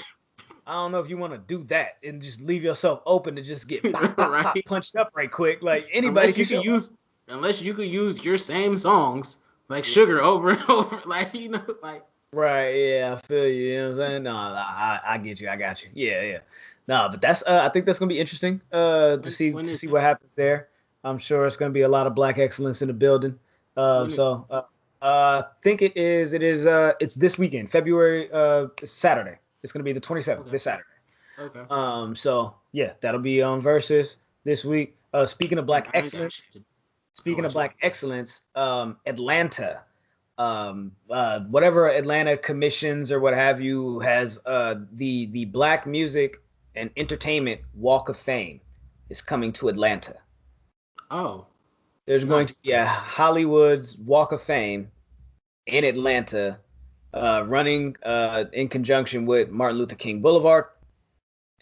I don't know if you want to do that and just leave yourself open to just get pop, pop, pop right? punched up right quick. Like anybody Unless can you could show up. use, unless you could use your same songs like Yeah. Sugar over and over, like like. Right. Yeah. I feel you. You know what I'm saying? No, I get you. I got you. Yeah. Yeah. No, but that's I think that's gonna be interesting to When is see it? what happens there. I'm sure it's gonna be a lot of black excellence in the building. When is So I think it's this weekend, February Saturday. It's gonna be the it? 27th Okay, this Saturday. okay. So yeah, that'll be on Versus this week. Speaking of Damn, black I ain't got excellence, shit to go speaking of to. black excellence, Atlanta, whatever Atlanta commissions or what have you has the Black Music and Entertainment Walk of Fame is coming to Atlanta. Oh, There's going to nice. be a Hollywood's Walk of Fame in Atlanta, running in conjunction with Martin Luther King Boulevard,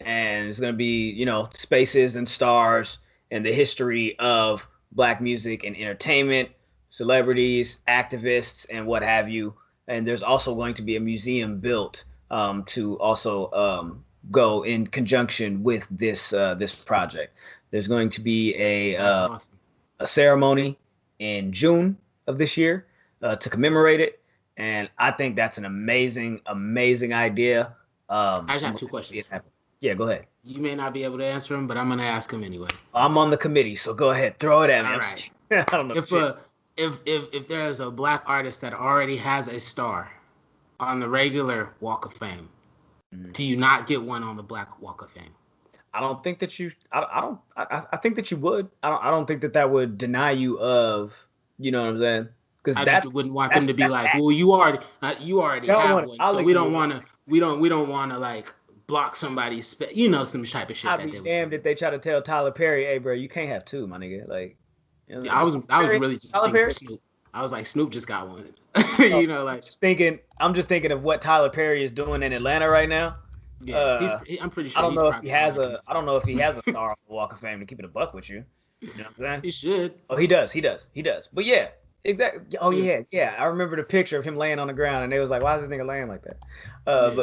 and it's going to be spaces and stars and the history of black music and entertainment, celebrities, activists, and what have you. And there's also going to be a museum built to also go in conjunction with this project. There's going to be That's awesome. a ceremony in June of this year to commemorate it, and I think that's an amazing idea. I just I'm have two gonna see it questions. happen. Yeah, go ahead. You may not be able to answer them, but I'm gonna ask them anyway. I'm on the committee, so go ahead, throw it at me. All I'm right. just I don't know If shit. if there is a black artist that already has a star on the regular Walk of Fame, do you not get one on the Black Walk of Fame? I don't think that you. I don't. I think that you would. I don't think that that would deny you of. You know what I'm saying? Because I just wouldn't want them that's to be that's like, act. well, you already You don't have want. one, I'll so we don't ignore it. want to we don't want to like block somebody's some type of shit I'd that be they would say. damned if they try to tell Tyler Perry, "Hey, bro, you can't have two, my nigga." Like, you know, Yeah, I was really just Tyler thinking for Perry. Snoop. I was like, Snoop just got one. Oh, You know, like I'm just thinking of what Tyler Perry is doing in Atlanta right now. yeah, I'm pretty I sure don't he's know if he probably has already a. I don't know if he has a star on the Walk of Fame to keep it a buck with you. You know what I'm saying? he should. Oh, he does. He does. He does. But yeah, exactly. Oh Should. yeah, yeah. I remember the picture of him laying on the ground, and they was like, "Why is this nigga laying like that?" Yeah.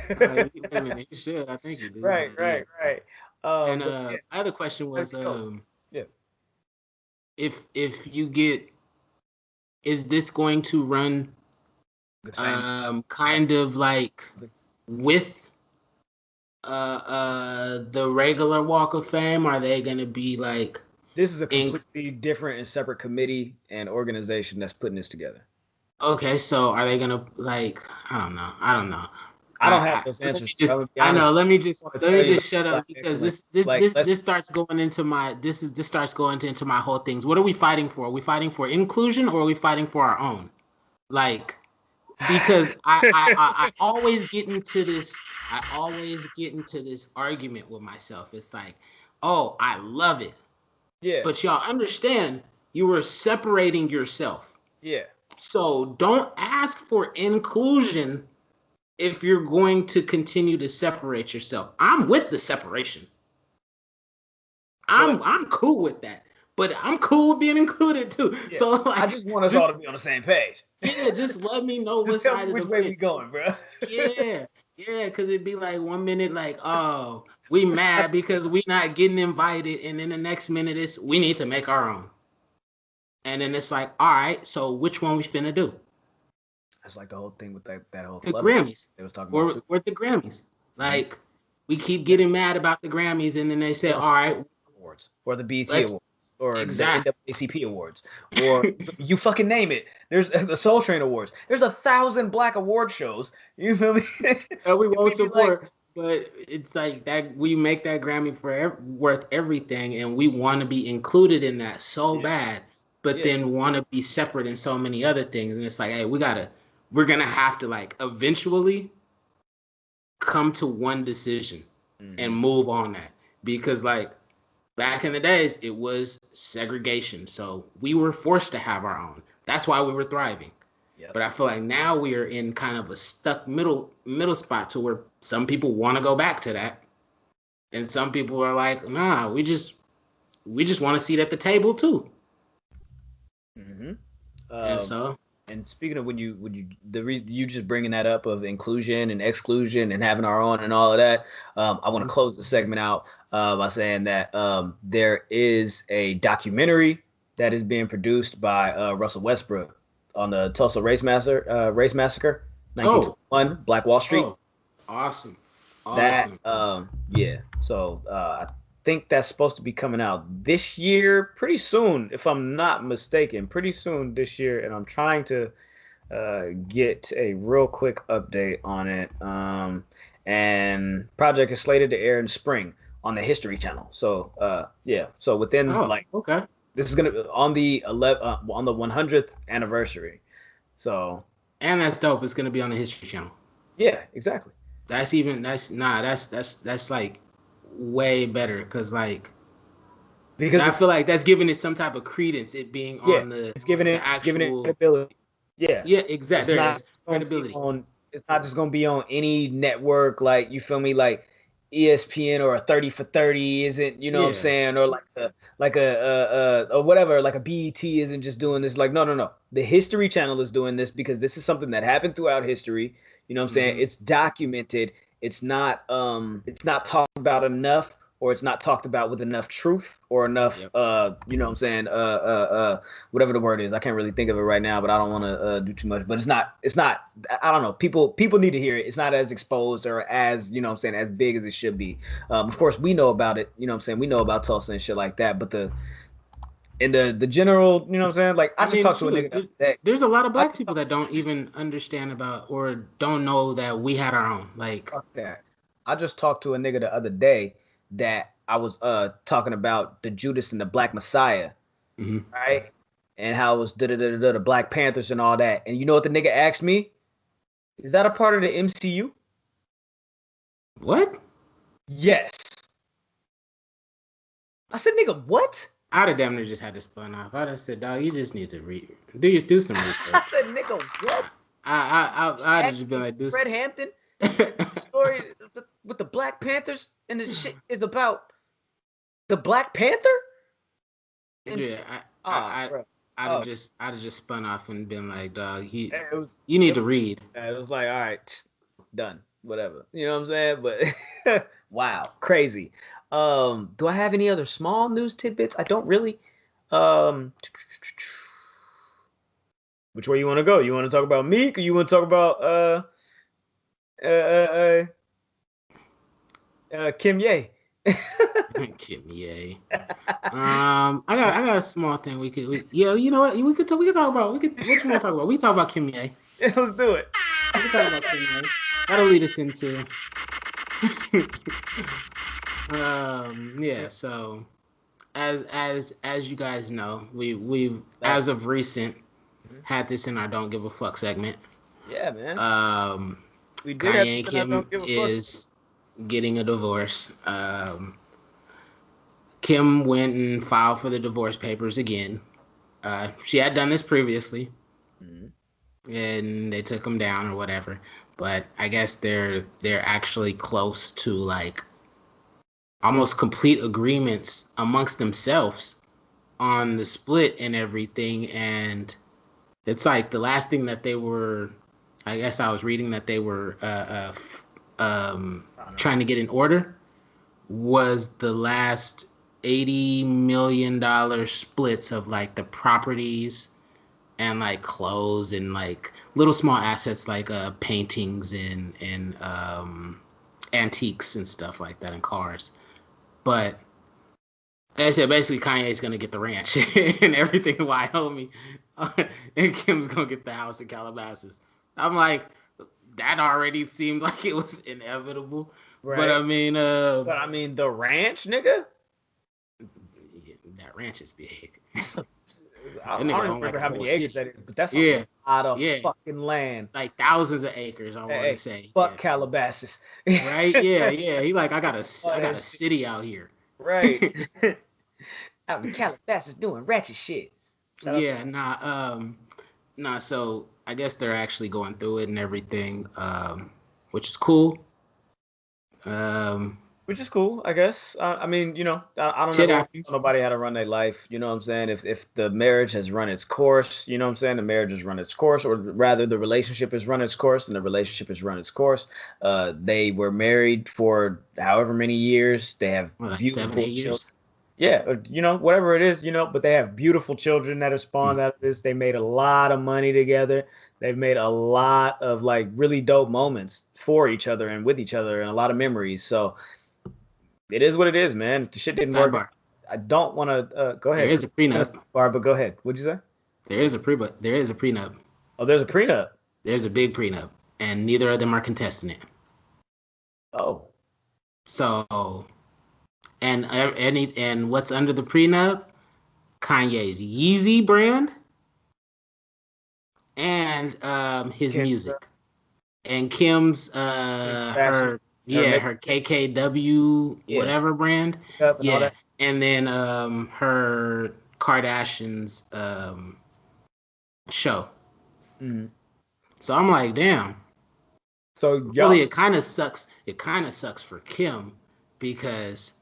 But Wait a minute, he should. I think he did. right, Yeah. right, right. And But yeah, my other question was, yeah. if you get, is this going to run The same. kind of like with the regular Walk of Fame? Are they gonna be like This is a in completely different and separate committee and organization that's putting this together. okay, so are they gonna like I don't know. I don't know. I don't have I those let answers. me just I'm gonna be I honest. know, I want to tell let me you just shut up Black because excellence. Like, let's this starts going into my this starts going into my whole things. What are we fighting for? Are we fighting for inclusion or are we fighting for our own? Like because I always get into this argument with myself. It's like, oh, I love it. yeah, But y'all understand you were separating yourself. yeah. So don't ask for inclusion if you're going to continue to separate yourself. I'm with the separation. I'm cool with that. But I'm cool with being included too. Yeah. So like I just want us all to be on the same page. yeah, just let me know Just what tell side me of which the way we fence. going, bro. Yeah, yeah, because it'd be like 1 minute, like, oh, we mad because we not getting invited, and then the next minute is we need to make our own. And then it's like, all right, so which one we finna do? That's like the whole thing with that whole The club Grammys. they was talking about too. Or the Grammys. Like, we keep getting mad about the Grammys, and then they say, all right, Awards or the BET let's Awards or exactly. the NAACP Awards or you fucking name it. There's the Soul Train Awards. There's 1,000 black award shows. You feel me? And we won't We'd be like, support, but it's like that we make that Grammy for worth everything, and we want to be included in that so bad, but then want to be separate in so many other things. And it's like, hey, we're gonna have to like eventually come to one decision and move on that because like back in the days it was segregation, so we were forced to have our own. That's why we were thriving. Yep. But I feel like now we are in kind of a stuck middle spot to where some people want to go back to that, and some people are like, nah, we just want a seat at the table too. And so, and speaking of you just bringing that up of inclusion and exclusion and having our own and all of that, I want to close the segment out by saying that there is a documentary that is being produced by Russell Westbrook on the Tulsa Race Massacre, 1921, Black Wall Street. Oh, awesome. That yeah. So I think that's supposed to be coming out this year, pretty soon, if I'm not mistaken, pretty soon this year. And I'm trying to get a real quick update on it. And project is slated to air in spring on the History Channel. So yeah. So within okay. This is gonna be on the 100th anniversary. So and that's dope. It's gonna be on the History Channel. Yeah, exactly. That's like way better because I feel like that's giving it some type of credence. It being on the it's giving it credibility. Yeah, exactly. It's not just gonna be on any network. Like you feel me, like ESPN or a 30 for 30 isn't, you know what I'm saying, or like a or whatever, like a BET isn't just doing this. Like no, the History Channel is doing this because this is something that happened throughout history. You know what I'm saying? It's documented. It's not talked about enough or it's not talked about with enough truth or enough, Yep. you know what I'm saying, whatever the word is. I can't really think of it right now, but I don't want to do too much. But it's not. I don't know. People need to hear it. It's not as exposed or as, you know what I'm saying, as big as it should be. Of course, we know about it. You know what I'm saying. We know about Tulsa and shit like that. But the general, you know what I'm saying. Like I just talked to a nigga the other day. There's a lot of black people that don't even understand about or don't know that we had our own. Like, Fuck that. I just talked to a nigga the other day that I was talking about the Judas and the Black Messiah, mhm. right? And how it was the Black Panthers and all that. And you know what the nigga asked me? Is that a part of the MCU? What? Yes. I said, nigga, what? I'd have damn near just had to spun off. I'd have said, dog, you just need to do some research. I said, nigga, what? I'd just been like, Fred Hampton story with the Black Panthers and the shit is about the Black Panther? And, yeah, I'd have just spun off and been like, dog, you need to read. It was like, all right, done, whatever. You know what I'm saying? But wow, crazy. Do I have any other small news tidbits? I don't really. Which way you want to go? You want to talk about Meek, or you want to talk about Kim Ye? Kim Ye. I got a small thing yeah, you know what? We could talk about. What you want to talk about? We can talk about Kim Ye. Yeah, let's do it. We can talk about Kim Ye. That'll lead us into. Yeah. So, as you guys know, we've as of recent had this in our Don't Give a Fuck segment. Yeah, man. We did Kanye and Kim is getting a divorce. Kim went and filed for the divorce papers again. She had done this previously, and they took them down or whatever. But I guess they're actually close to like almost complete agreements amongst themselves on the split and everything. And it's like the last thing that they were, I guess I was reading that they were trying to get in order was the last $80 million splits of like the properties and like clothes and like little small assets like paintings and antiques and stuff like that and cars. But like I said, basically Kanye's gonna get the ranch and everything in Wyoming, and Kim's gonna get the house in Calabasas. I'm like, that already seemed like it was inevitable. Right. But I mean, the ranch, nigga. That ranch is big. I don't remember how many acres that is, but that's a lot of fucking land. Like thousands of acres, I want to say. Fuck Calabasas. Right? Yeah. He like, I got a city out here. Right. Out in Calabasas doing ratchet shit. So I guess they're actually going through it and everything, which is cool. Which is cool, I guess. I mean, you know, I don't know nobody how to run their life. You know what I'm saying? If the marriage has run its course, you know what I'm saying? The marriage has run its course, or rather the relationship has run its course, and the relationship has run its course. They were married for however many years. They have beautiful children. Yeah, you know, whatever it is, you know, but they have beautiful children that have spawned out of this. They made a lot of money together. They've made a lot of like really dope moments for each other and with each other and a lot of memories. So it is what it is, man. If the shit didn't work, I don't want to go ahead. There is a prenup. But go ahead. What'd you say? There is a prenup. Oh, there's a prenup. There's a big prenup, and neither of them are contesting it. Oh. So, and what's under the prenup? Kanye's Yeezy brand and his music, and Kim's her KKW whatever brand, and then her Kardashian's show. Mm-hmm. So I'm like, damn. So really, it kind of sucks. It kind of sucks for Kim because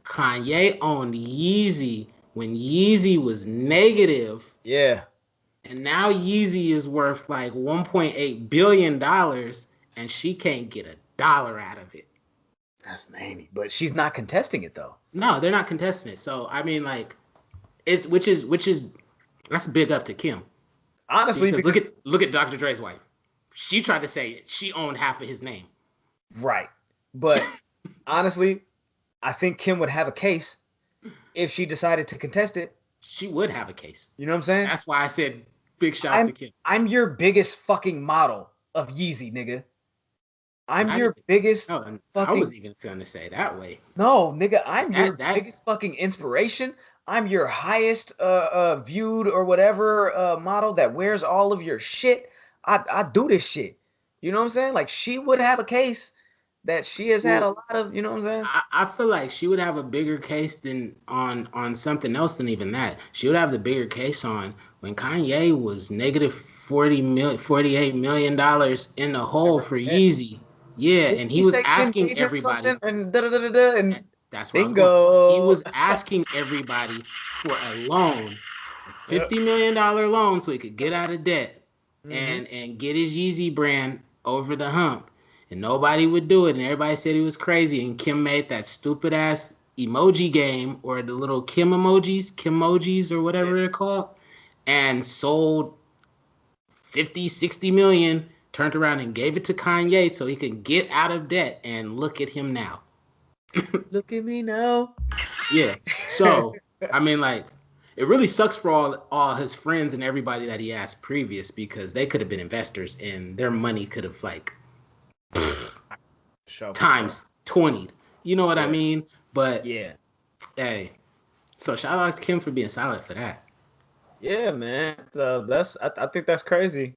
Kanye owned Yeezy when Yeezy was negative. Yeah. And now Yeezy is worth like $1.8 billion, and she can't get $1 out of it. That's Manny, but she's not contesting it though. No, they're not contesting it. So I mean, like, it's which is that's big up to Kim. Honestly, Because because look at Dr. Dre's wife. She tried to say she owned half of his name. right, but honestly, I think Kim would have a case if she decided to contest it. She would have a case. You know what I'm saying? That's why I said big shouts to Kim. I'm your biggest fucking model of Yeezy, nigga. I'm I your didn't- biggest No, fucking. I wasn't even going to say it that way. No, nigga, I'm your That biggest fucking inspiration. I'm your highest viewed or whatever model that wears all of your shit. I do this shit. You know what I'm saying? Like she would have a case that she has had a lot of, you know what I'm saying? I feel like she would have a bigger case than on something else than even that. She would have the bigger case on when Kanye was negative $48 million in the hole for Yeezy. Yeah, and he was say Kim asking gave him everybody. something and da da da da and That's where I was bingo. going. He was asking everybody for a loan, a $50 million loan, so he could get out of debt and get his Yeezy brand over the hump. And nobody would do it, and everybody said he was crazy. And Kim made that stupid ass emoji game or the little Kimojis or whatever they're called, and sold 50, 60 million, turned around and gave it to Kanye so he could get out of debt. And look at him now. Look at me now. Yeah. So, I mean, like, it really sucks for all his friends and everybody that he asked previous because they could have been investors and their money could have, like, times 20. You know what I mean? But, yeah. Hey. So, shout out to Kim for being silent for that. Yeah, man. I think that's crazy.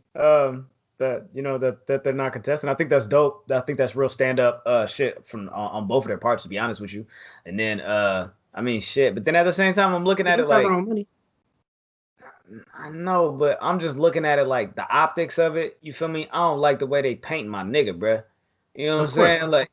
That you know that they're not contesting. I think that's dope. I think that's real stand up shit from on both of their parts, to be honest with you. And then I mean shit. But then at the same time, I'm looking at it like I know, but I'm just looking at it like the optics of it. You feel me? I don't like the way they paint my nigga, bruh. You know what I'm saying? Like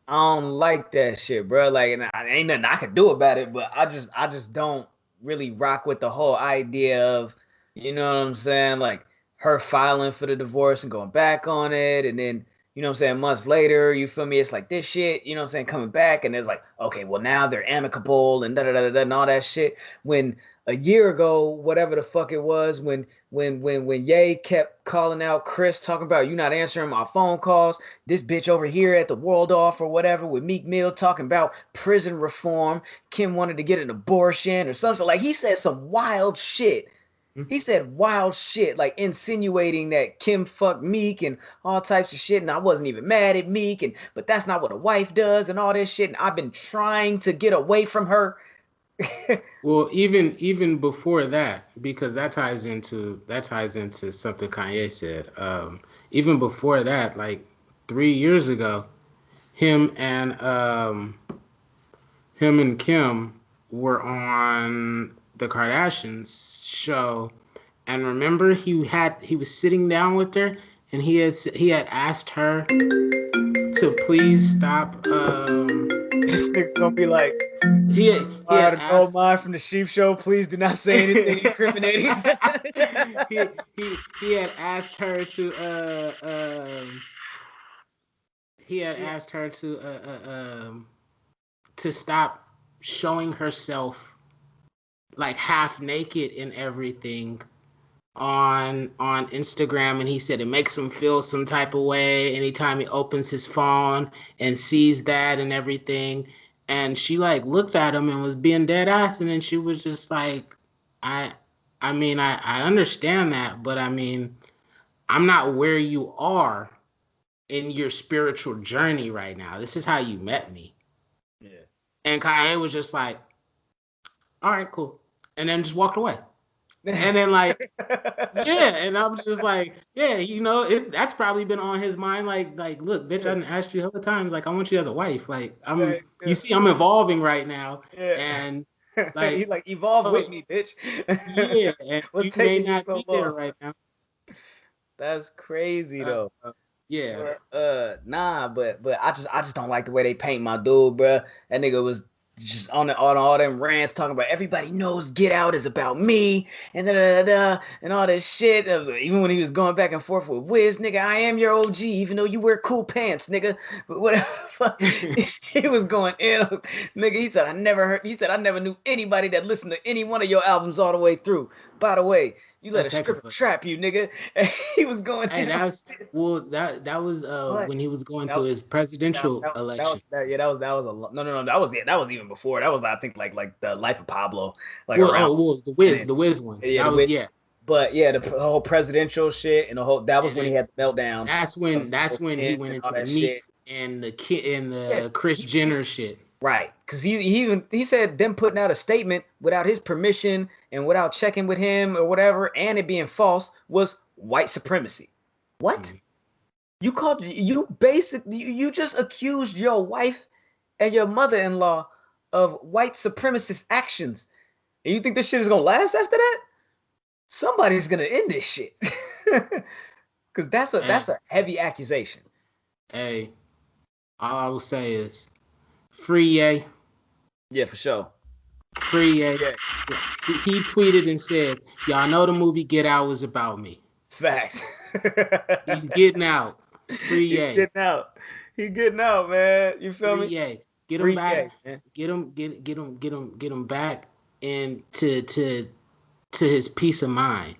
I don't like that shit, bruh. Like, and ain't nothing I could do about it. But I just don't really rock with the whole idea of, you know what I'm saying? Like her filing for the divorce and going back on it, and then you know what I'm saying, months later, you feel me? It's like this shit, you know what I'm saying, coming back, and it's like, okay, well now they're amicable and da da da da and all that shit. When a year ago, whatever the fuck it was, when Ye kept calling out Chris, talking about you not answering my phone calls, this bitch over here at the World Off or whatever with Meek Mill talking about prison reform, Kim wanted to get an abortion or something. Like he said some wild shit. He said wild shit, like insinuating that Kim fucked Meek and all types of shit, and I wasn't even mad at Meek, and but that's not what a wife does, and all this shit. And I've been trying to get away from her. Well, even before that, because that ties into something Kanye said. Even before that, like 3 years ago, him and Kim were on the Kardashians show, and remember he was sitting down with her, and he had asked her to please stop. This nigga gonna be like, he had asked mine from the Sheep Show. Please do not say anything incriminating. he had asked her to stop showing herself like half naked and everything on Instagram, and he said it makes him feel some type of way anytime he opens his phone and sees that and everything. And she like looked at him and was being dead ass, and then she was just like, I mean, I understand that, but I mean, I'm not where you are in your spiritual journey right now. This is how you met me. Yeah. And Kanye was just like, all right, cool. And then just walked away. And then like, yeah, and I'm just like, yeah, you know, that's probably been on his mind. Like, look, bitch, I didn't ask you a couple times. Like, I want you as a wife. Like, you see, I'm evolving right now, and like, he like evolve with me, bitch. Yeah, and you may not be there right now. That's crazy though. Yeah. Nah, but I just don't like the way they paint my dude, bro. That nigga was just on all them rants talking about everybody knows Get Out is about me and and all this shit. Even when he was going back and forth with Wiz, nigga, I am your OG, even though you wear cool pants, nigga. But whatever, he was going in, nigga. He said I never heard. He said I never knew anybody that listened to any one of your albums all the way through. By the way, you let a stripper trap you, nigga. And he was going. Hey, that was when he was going through his presidential election. That was that was even before. That was I think like the Life of Pablo. Like the Wiz one. Yeah, that was. But yeah, the whole presidential shit and the whole that was when he had the meltdown. That's when he went into the Meek and the kid and the Kris Jenner shit. Right, because he said them putting out a statement without his permission and without checking with him or whatever, and it being false was white supremacy. What? Mm-hmm. You just accused your wife and your mother-in-law of white supremacist actions, and you think this shit is gonna last after that? Somebody's gonna end this shit, because that's a heavy accusation. Hey, all I will say is. Free Ye. Yeah, for sure. Free Ye. Yeah. He tweeted and said, y'all know the movie Get Out was about me. Facts. He's getting out. Free Ye. He's getting out, man. You feel me? Ye. Get him back. Get him back into his peace of mind.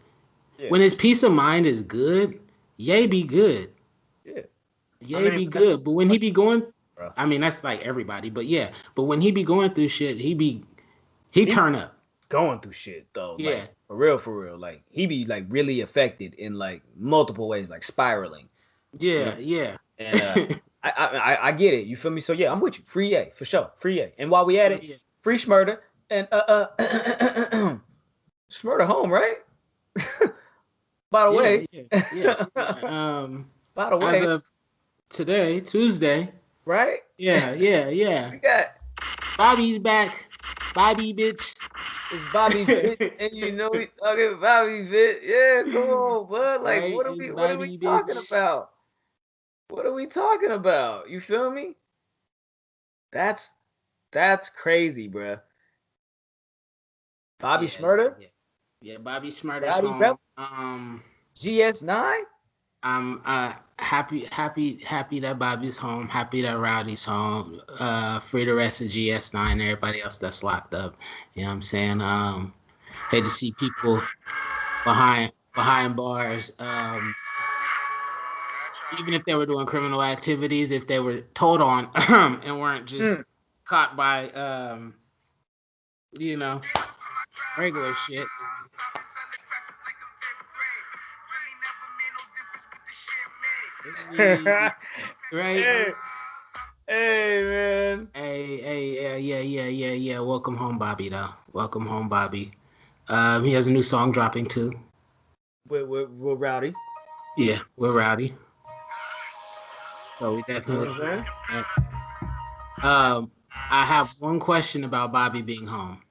Yeah. When his peace of mind is good, Ye be good. Yeah. Ye be good. But when he be going I mean, that's like everybody, but yeah. But when he be going through shit, he turn up. Going through shit though. Yeah. Like, for real. Like he be like really affected in like multiple ways, like spiraling. Yeah, yeah. And I get it. You feel me? So yeah, I'm with you. Free Ye, for sure. Free Ye. And while we at it, free Shmurda and Shmurda home, right? By the way. Yeah. By the way. As of today, Tuesday. Right? Yeah. We got Bobby's back. Bobby, bitch. It's Bobby, bitch. And you know we talking Bobby, bitch. Yeah, come on, bud. Like, right, what are we talking about? What are we talking about? You feel me? That's crazy, bro. Bobby Shmurda? Yeah, Bobby Shmurda's home. GS9? I'm happy that Bobby's home. Happy that Rowdy's home. Free the rest of GS9 and everybody else that's locked up. You know what I'm saying? Hate to see people behind bars. Even if they were doing criminal activities, if they were told on and weren't just caught by regular shit. Right? Hey, man. Hey, yeah. Welcome home, Bobby, though. Welcome home, Bobby. He has a new song dropping, too. We're Rowdy. Yeah, we're Rowdy. So we definitely... I have one question about Bobby being home.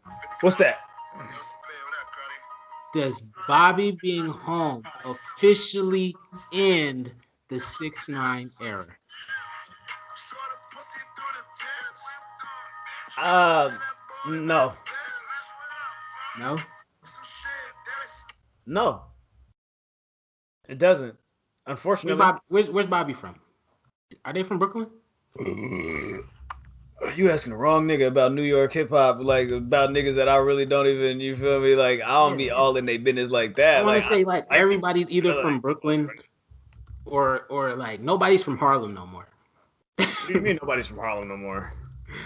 What's that? Does Bobby being home officially end the 6ix9ine era? No. No? No. It doesn't. Unfortunately. Where's Bobby from? Are they from Brooklyn? You asking the wrong nigga about New York hip hop, like about niggas that I really don't even, you feel me? Like I don't be all in their business like that. I want to say everybody's either from Brooklyn or like nobody's from Harlem no more. What do you mean nobody's from Harlem no more?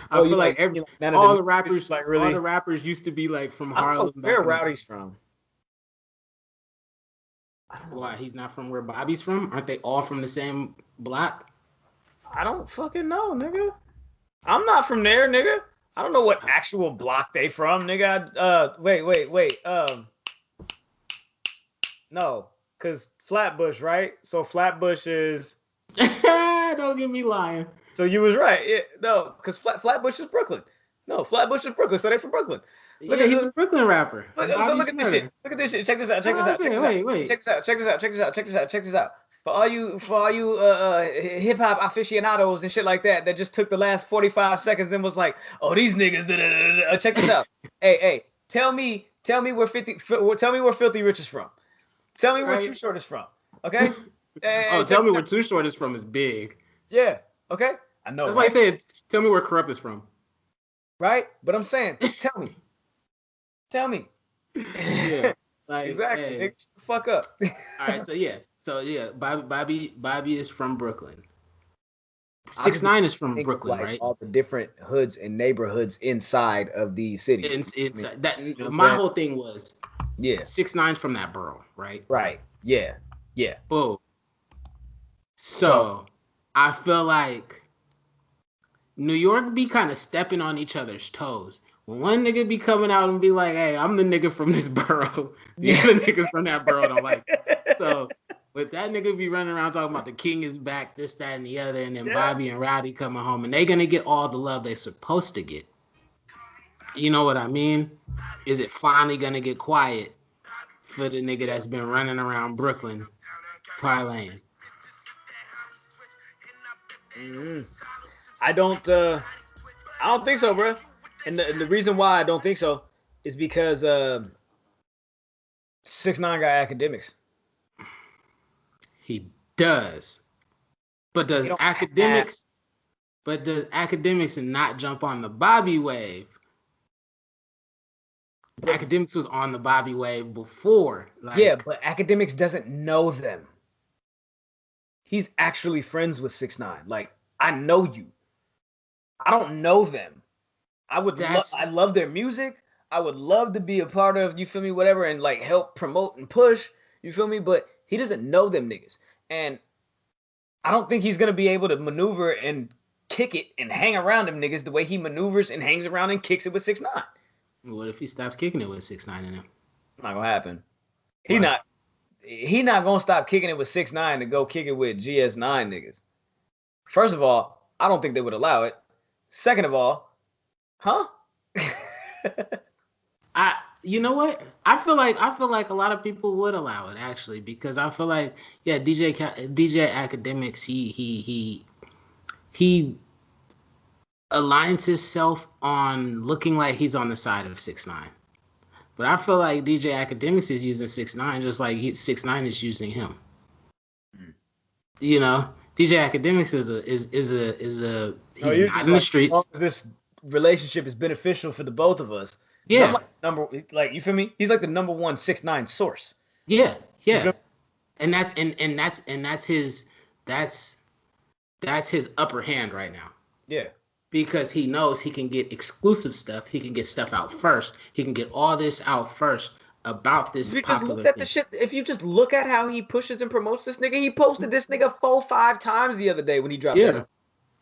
I feel like all the rappers used to be like from Harlem. Where Rowdy's from? Why, he's not from where Bobby's from? Aren't they all from the same block? I don't fucking know, nigga. I'm not from there, nigga. I don't know what actual block they from, nigga. Wait. No, cause Flatbush, right? So Flatbush is. Don't get me lying. So you was right. Yeah, no, cause Flatbush is Brooklyn. No, Flatbush is Brooklyn, so they from Brooklyn. He's a Brooklyn rapper. Look at this shit. Look at this shit. Check this out. Check this out. Wait. Check this out. For all you hip hop aficionados and shit like that just took the last 45 seconds and was like, oh, these niggas, check this out. Hey, tell me where Filthy Rich is from. Tell me where Right? Too Short is from. Okay? Oh, tell me where Too Short is from is big. Yeah. Okay? I know. That's right? like saying, tell me where Corrupt is from. Right? But I'm saying, tell me. Tell me. Yeah. Like, exactly. hey. Nigga, shut the fuck up. All right, so yeah, Bobby is from Brooklyn. 6ix9ine is from Brooklyn, like, right? all the different hoods and neighborhoods inside of these cities. Inside that, my whole thing was, 6ix9ine's from that borough, right? Right. Yeah. Boom. So I feel like New York be kind of stepping on each other's toes. When one nigga be coming out and be like, hey, I'm the nigga from this borough. The other niggas from that borough don't like it. So with that nigga be running around talking about the king is back, this, that, and the other, and then Bobby and Rowdy coming home, and they gonna get all the love they're supposed to get. You know what I mean? Is it finally gonna get quiet for the nigga that's been running around Brooklyn parlaying? I don't think so, bro. And the reason why I don't think so is because 6ix9ine got academics. He does. But does academics not jump on the Bobby wave? Academics was on the Bobby wave before. Yeah, but academics doesn't know them. He's actually friends with 6ix9ine. Like, I know you. I don't know them. I love their music. I would love to be a part of, you feel me, whatever, and like help promote and push, you feel me? But he doesn't know them niggas. And I don't think he's gonna be able to maneuver and kick it and hang around them niggas the way he maneuvers and hangs around and kicks it with 6ix9ine. What if he stops kicking it with 6ix9ine in him? Not gonna happen. He not gonna stop kicking it with 6ix9ine to go kick it with GS9 niggas. First of all, I don't think they would allow it. Second of all, huh? You know what? I feel like a lot of people would allow it, actually, because I feel like, yeah, DJ Academics, he aligns himself on looking like he's on the side of 6ix9ine. But I feel like DJ Academics is using 6ix9ine just like 6ix9ine is using him. You know, DJ Academics he's not in the streets. As long as this relationship is beneficial for the both of us. Yeah. You feel me? He's like the number one 6ix9ine source. Yeah. And that's his upper hand right now. Yeah. Because he knows he can get exclusive stuff. He can get stuff out first. He can get all this out first about this popular thing. If you just look at how he pushes and promotes this nigga, he posted this nigga 4-5 times the other day when he dropped this.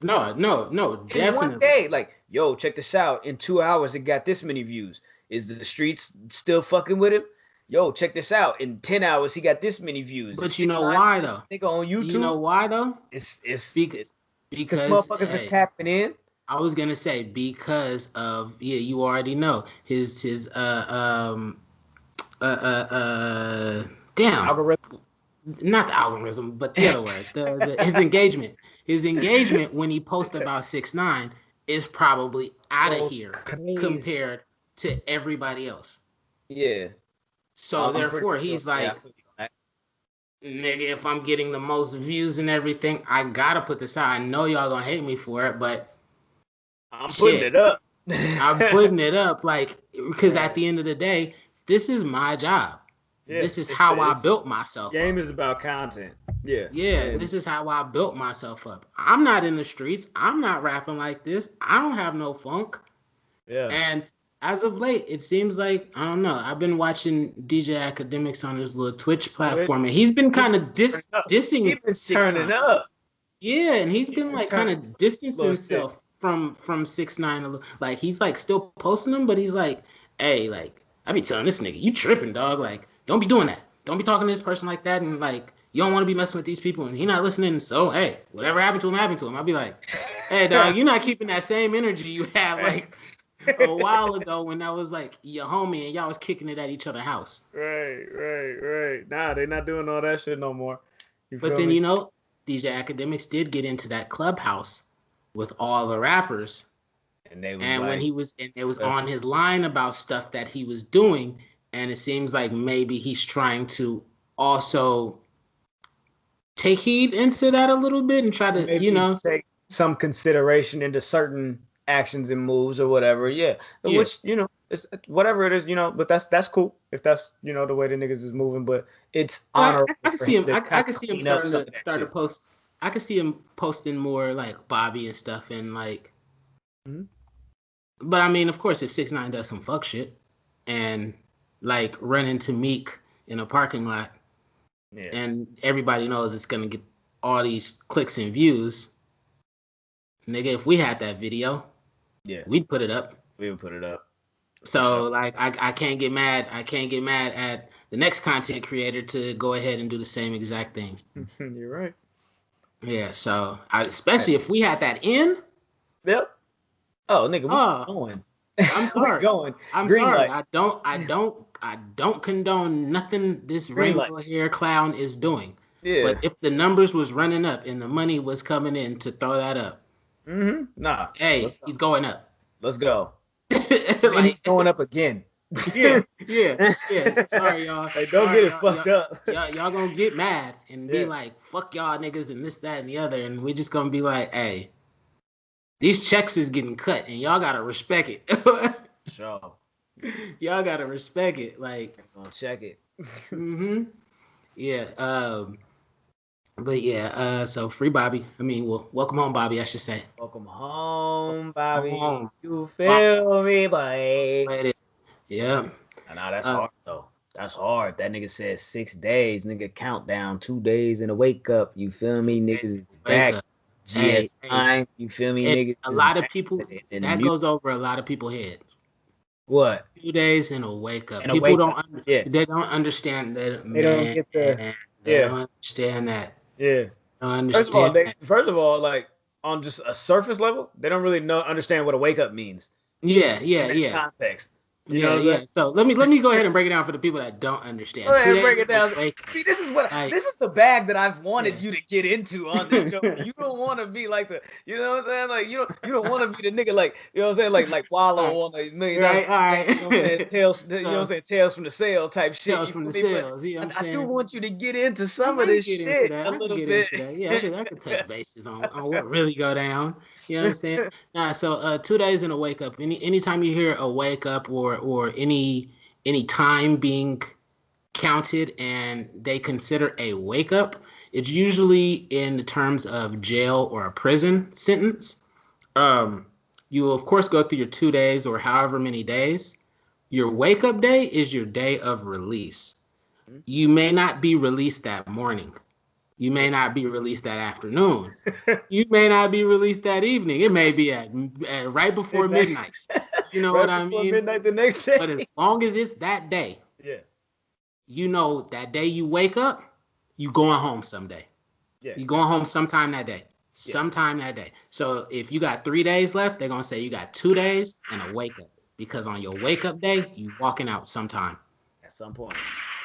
No, definitely. In one day, like, yo, check this out. In 2 hours, it got this many views. Is the streets still fucking with him? Yo, check this out. In 10 hours, he got this many views. But you know why, though? Nigga on YouTube. You know why, though? It's because motherfuckers is tapping in. I was gonna say because of you already know his damn algorithm. Not the algorithm, but the other word. His engagement. His engagement when he posts about 6ix9ine is probably out of here compared to everybody else. Yeah. So therefore, he's like, nigga, if I'm getting the most views and everything, I gotta put this out. I know y'all gonna hate me for it, but I'm putting it up. I'm putting it up, like, because at the end of the day, this is my job. Yeah, this is how I built myself. Game is about content. Yeah. Yeah, this is how I built myself up. I'm not in the streets. I'm not rapping like this. I don't have no funk. Yeah. And as of late, it seems like, I don't know, I've been watching DJ Academics on his little Twitch platform, and he's been kind of dissing 6ix9ine. Turning up. Yeah, and he's been like kind of distancing himself from 6ix9ine. Like, he's like still posting them, but he's like, hey, like, I be telling this nigga, you tripping, dog. Like, don't be doing that. Don't be talking to this person like that. And like, you don't want to be messing with these people. And he not listening. So, hey, whatever happened to him, happened to him. I'll be like, hey, dog, you're not keeping that same energy you had like a while ago when that was like your homie and y'all was kicking it at each other's house. Right. Nah, they not doing all that shit no more. You But feel then, me? DJ Academics did get into that clubhouse with all the rappers. And they was And when like, it was on his line about stuff that he was doing, and it seems like maybe he's trying to also take heed into that a little bit and try to, maybe take some consideration into certain actions and moves or whatever. Yeah. yeah. Which, it's whatever it is, but that's cool if that's, the way the niggas is moving. But it's honorable I can for see him him. to I kind can of see him clean up starting some to of that start to shit. post. I can see him posting more like Bobby and stuff, and like. Mm-hmm. But I mean, of course, if 6ix9ine does some fuck shit, and like run into Meek in a parking lot, Yeah. and everybody knows it's gonna get all these clicks and views, nigga. If we had that video, Yeah. we'd put it up. We would put it up. So Sure. like I can't get mad. I can't get mad at the next content creator to go ahead and do the same exact thing. You're right. Yeah. So especially if we had that in. Yep. Oh, nigga, we going. I'm sorry. We going. I'm Green sorry. light. I don't condone nothing this Green rainbow hair clown is doing. Yeah. But if the numbers was running up and the money was coming in to throw that up, Nah. hey, he's going up. Let's go. Like, he's going up again. yeah. Sorry, y'all. Hey, don't get it fucked up. Y'all gonna get mad and be like, fuck y'all niggas and this, that, and the other. And we just gonna be like, hey, these checks is getting cut and y'all gotta respect it. Sure. Y'all gotta respect it. Like, gonna check it. Yeah. But yeah, so free Bobby. I mean, well, welcome home, Bobby, I should say. Welcome home, Bobby. Home. You feel me, boy? Yeah. Nah, that's hard though. That's hard. That nigga said 6 days. Nigga countdown 2 days and a wake up. You feel me? Niggas is back. GS9. You feel me? Niggas. A lot of people that goes over a lot of people's head. What? 2 days and a wake up. And People don't. They don't understand that. They don't get the. They don't understand that. Yeah. Don't understand. First of all, like on just a surface level, they don't really understand what a wake up means. Yeah. Context. Yeah. So let me go ahead and break it down for the people that don't understand. Go ahead, break it down. See, this is the bag that I've wanted you to get into on this show. You don't want to be like the, you know what I'm saying? Like you don't want to be the nigga like, you know what I'm saying? Like Wallow on $1 million. Right, all right. You know what I'm saying? Tales, you know what I'm saying? Tales from the sale type shit. Tales from the sales. You know what I'm saying? I do want you to get into some of this shit a little bit. Yeah, I can touch bases on what really go down. You know what I'm saying? Nah, so 2 days in a wake up. Anytime you hear a wake up or any time being counted and they consider a wake up, it's usually in the terms of jail or a prison sentence. You will of course go through your 2 days or however many days. Your wake up day is your day of release. You may not be released that morning. You may not be released that afternoon. You may not be released that evening. It may be at right before midnight. You know what I mean? Midnight the next day. But as long as it's that day, you know that day you wake up, you going home someday. Yeah. You going home sometime that day. Sometime that day. So if you got 3 days left, they're gonna say you got 2 days and a wake up. Because on your wake up day, you walking out sometime. At some point.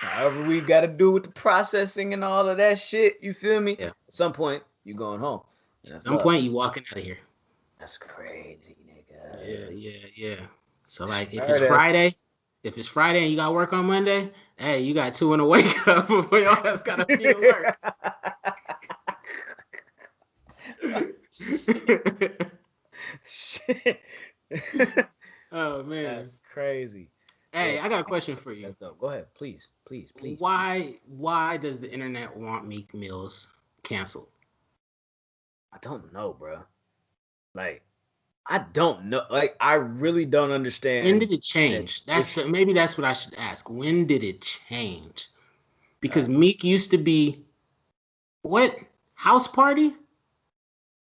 However we got to do with the processing and all of that shit, you feel me? Yeah. At some point, you going home. At some point, you walking out of here. That's crazy, nigga. Yeah. So like, if it's Friday and you got work on Monday, hey, you got 2 in a wake up before your ass got to be at work. Shit. Oh man, that's crazy. Hey, I got a question for you. Go ahead, please. Why does the internet want Meek Mills canceled? I don't know, bro. Like, I don't know. Like, I really don't understand. When did it change? Maybe that's what I should ask. When did it change? Because Meek used to be what? House Party?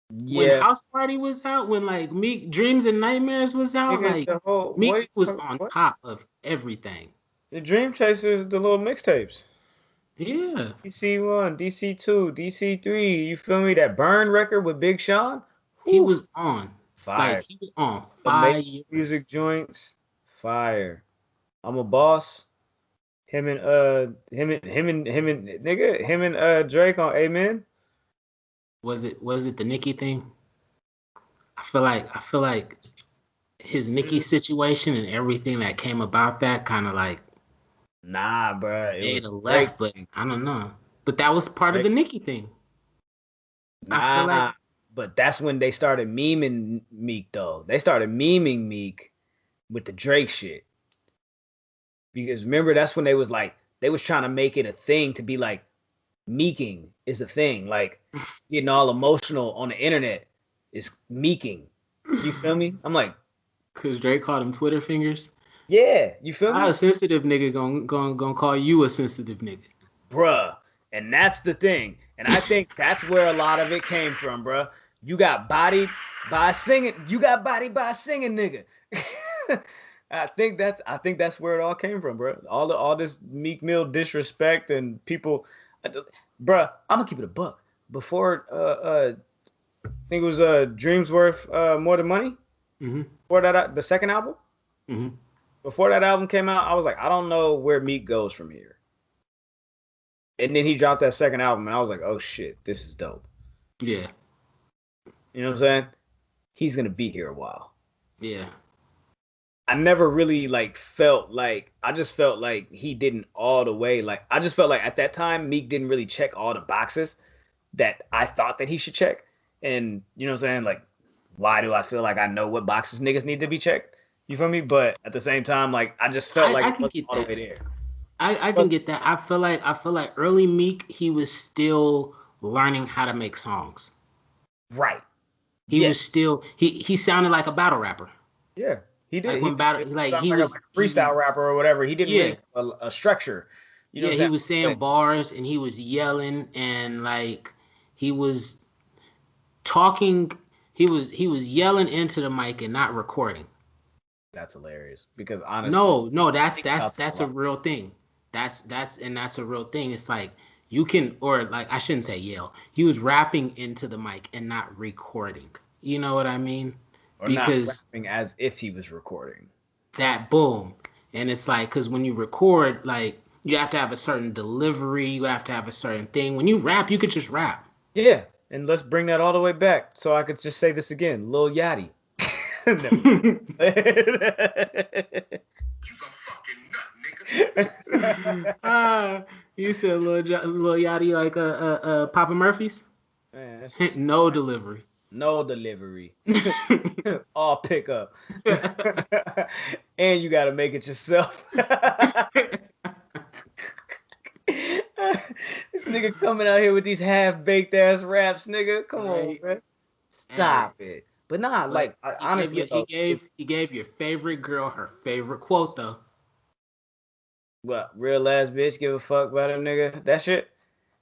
Yeah. When House Party was out, when like Meek Dreams and Nightmares was out, like Meek was on top of everything. The Dream Chasers, the little mixtapes. Yeah. DC1, DC2, DC3. You feel me? That Burn record with Big Sean? He was on. Fire. Like, he was on fire. Music joints. Fire. I'm a Boss. him and Drake on Amen. Was it the Nicki thing? I feel like his Nicki situation and everything that came about that kind of like Nah, bro, it was made a Drake. left, but I don't know. But that was part of Drake. the Nicki thing. I feel like Nah, but that's when they started memeing Meek though. They started memeing Meek with the Drake shit. Because remember, that's when they was trying to make it a thing to be like meeking is a thing. Like getting all emotional on the internet is meeking. You feel me? I'm like, because Drake called him Twitter fingers. yeah, you feel How me? a sensitive nigga gonna call you a sensitive nigga? Bruh. And that's the thing. And I think that's where a lot of it came from, bruh. You got bodied by singing. You got bodied by a singing nigga. I think that's where it all came from, bro. All this Meek Mill disrespect and people, bruh. I'm gonna keep it a buck. Before I think it was Dreams Worth More Than Money. Mm-hmm. Before that, the second album. Mm-hmm. Before that album came out, I was like, I don't know where Meek goes from here. And then he dropped that second album, and I was like, oh shit, this is dope. Yeah. You know what I'm saying? He's gonna be here a while. Yeah. I never really felt like I just felt like he didn't all the way I just felt like at that time Meek didn't really check all the boxes that I thought that he should check. And you know what I'm saying? Like, why do I feel like I know what boxes niggas need to be checked? You feel me? But at the same time, I just felt like I it can wasn't get all the that. way there. I can But get that. I feel like early Meek, he was still learning how to make songs. right. He Yeah. was still he sounded like a battle rapper. Yeah. He did. Like He when battle it like sounded he like was a freestyle rapper or whatever. He didn't yeah. really have a structure. You know Yeah, what I'm he was saying? saying bars and he was yelling and like he was talking he was yelling into the mic and not recording. That's hilarious because honestly, No, that's think that's about this a that's a lot. real thing. That's a real thing. It's like you can or like I shouldn't say yell. He was rapping into the mic and not recording. You know what I mean? Or not Because rapping as if he was recording. that boom. And it's like because when you record, like you have to have a certain delivery, you have to have a certain thing. When you rap, you could just rap. Yeah, and let's bring that all the way back so I could just say this again. Lil Yachty. No. Ah, you said Lil Yachty like Papa Murphy's? Man, that's just No delivery. no delivery. All pickup. And you gotta make it yourself. This nigga coming out here with these half-baked ass raps, nigga. Come on, Right. man. Hey, Stop it. But nah, but he gave you honestly he though, gave he gave your favorite girl her favorite quote though. what real ass bitch give a fuck about him, nigga? That shit.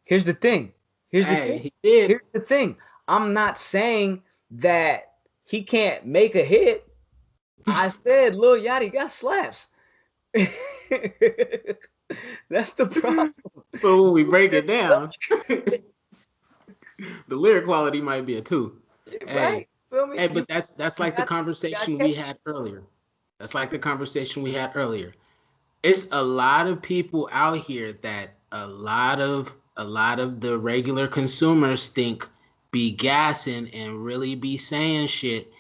Here's the thing. Here's the Hey, thing. he did. Here's the thing. I'm not saying that he can't make a hit. I said Lil Yachty got slaps. That's the problem. But when we break it down, the lyric quality might be a two. Hey, Right? Feel me? hey, but that's You like the got conversation we catch. had earlier. That's like the conversation we had earlier. It's a lot of people out here that a lot of the regular consumers think be gassing and really be saying shit.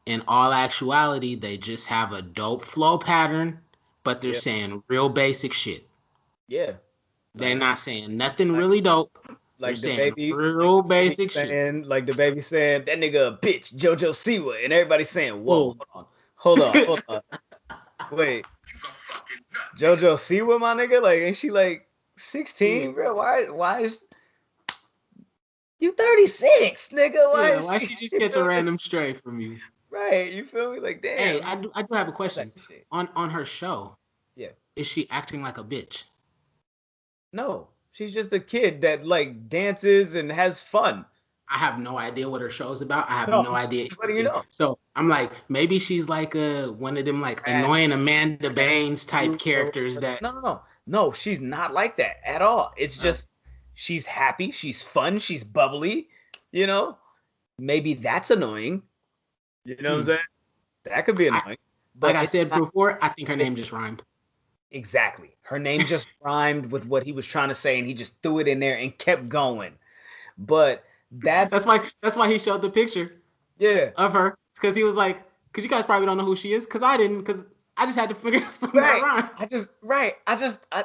In all actuality, they just have a dope flow pattern, but they're Yeah, saying real basic shit. yeah. They're Like not saying nothing like really dope. They're like the saying baby, real baby basic shit. saying, that nigga a bitch, JoJo Siwa, and everybody's saying, whoa, Boom. hold on, wait, JoJo Siwa, my nigga, like, ain't she like Yeah. 16, bro? Why is you 36, nigga? Why Yeah, is why she? she just You catch a feel me? random stray from you? Right, you feel me? Like, Hey, damn, I do have a type question. of shit. On her show, Yeah, is she acting like a bitch? no, she's just a kid that like dances and has fun. I have no idea what her show's about. I have No, no I'm idea just letting you anything. know. So I'm like, maybe she's like one of them like Mad annoying Amanda Baines type cute or characters whatever. that No, she's not like that at all. It's uh, just she's happy, she's fun, she's bubbly, you know? Maybe that's annoying. You know what I'm hmm. saying? That could be I annoying. like But I it's said not before, I think her name it's just rhymed. Exactly. Her name just rhymed with what he was trying to say, and he just threw it in there and kept going. But that's That's why he showed the picture yeah. of her, because he was like, because you guys probably don't know who she is, because I didn't, because I just had to figure out something that Right. rhymed. I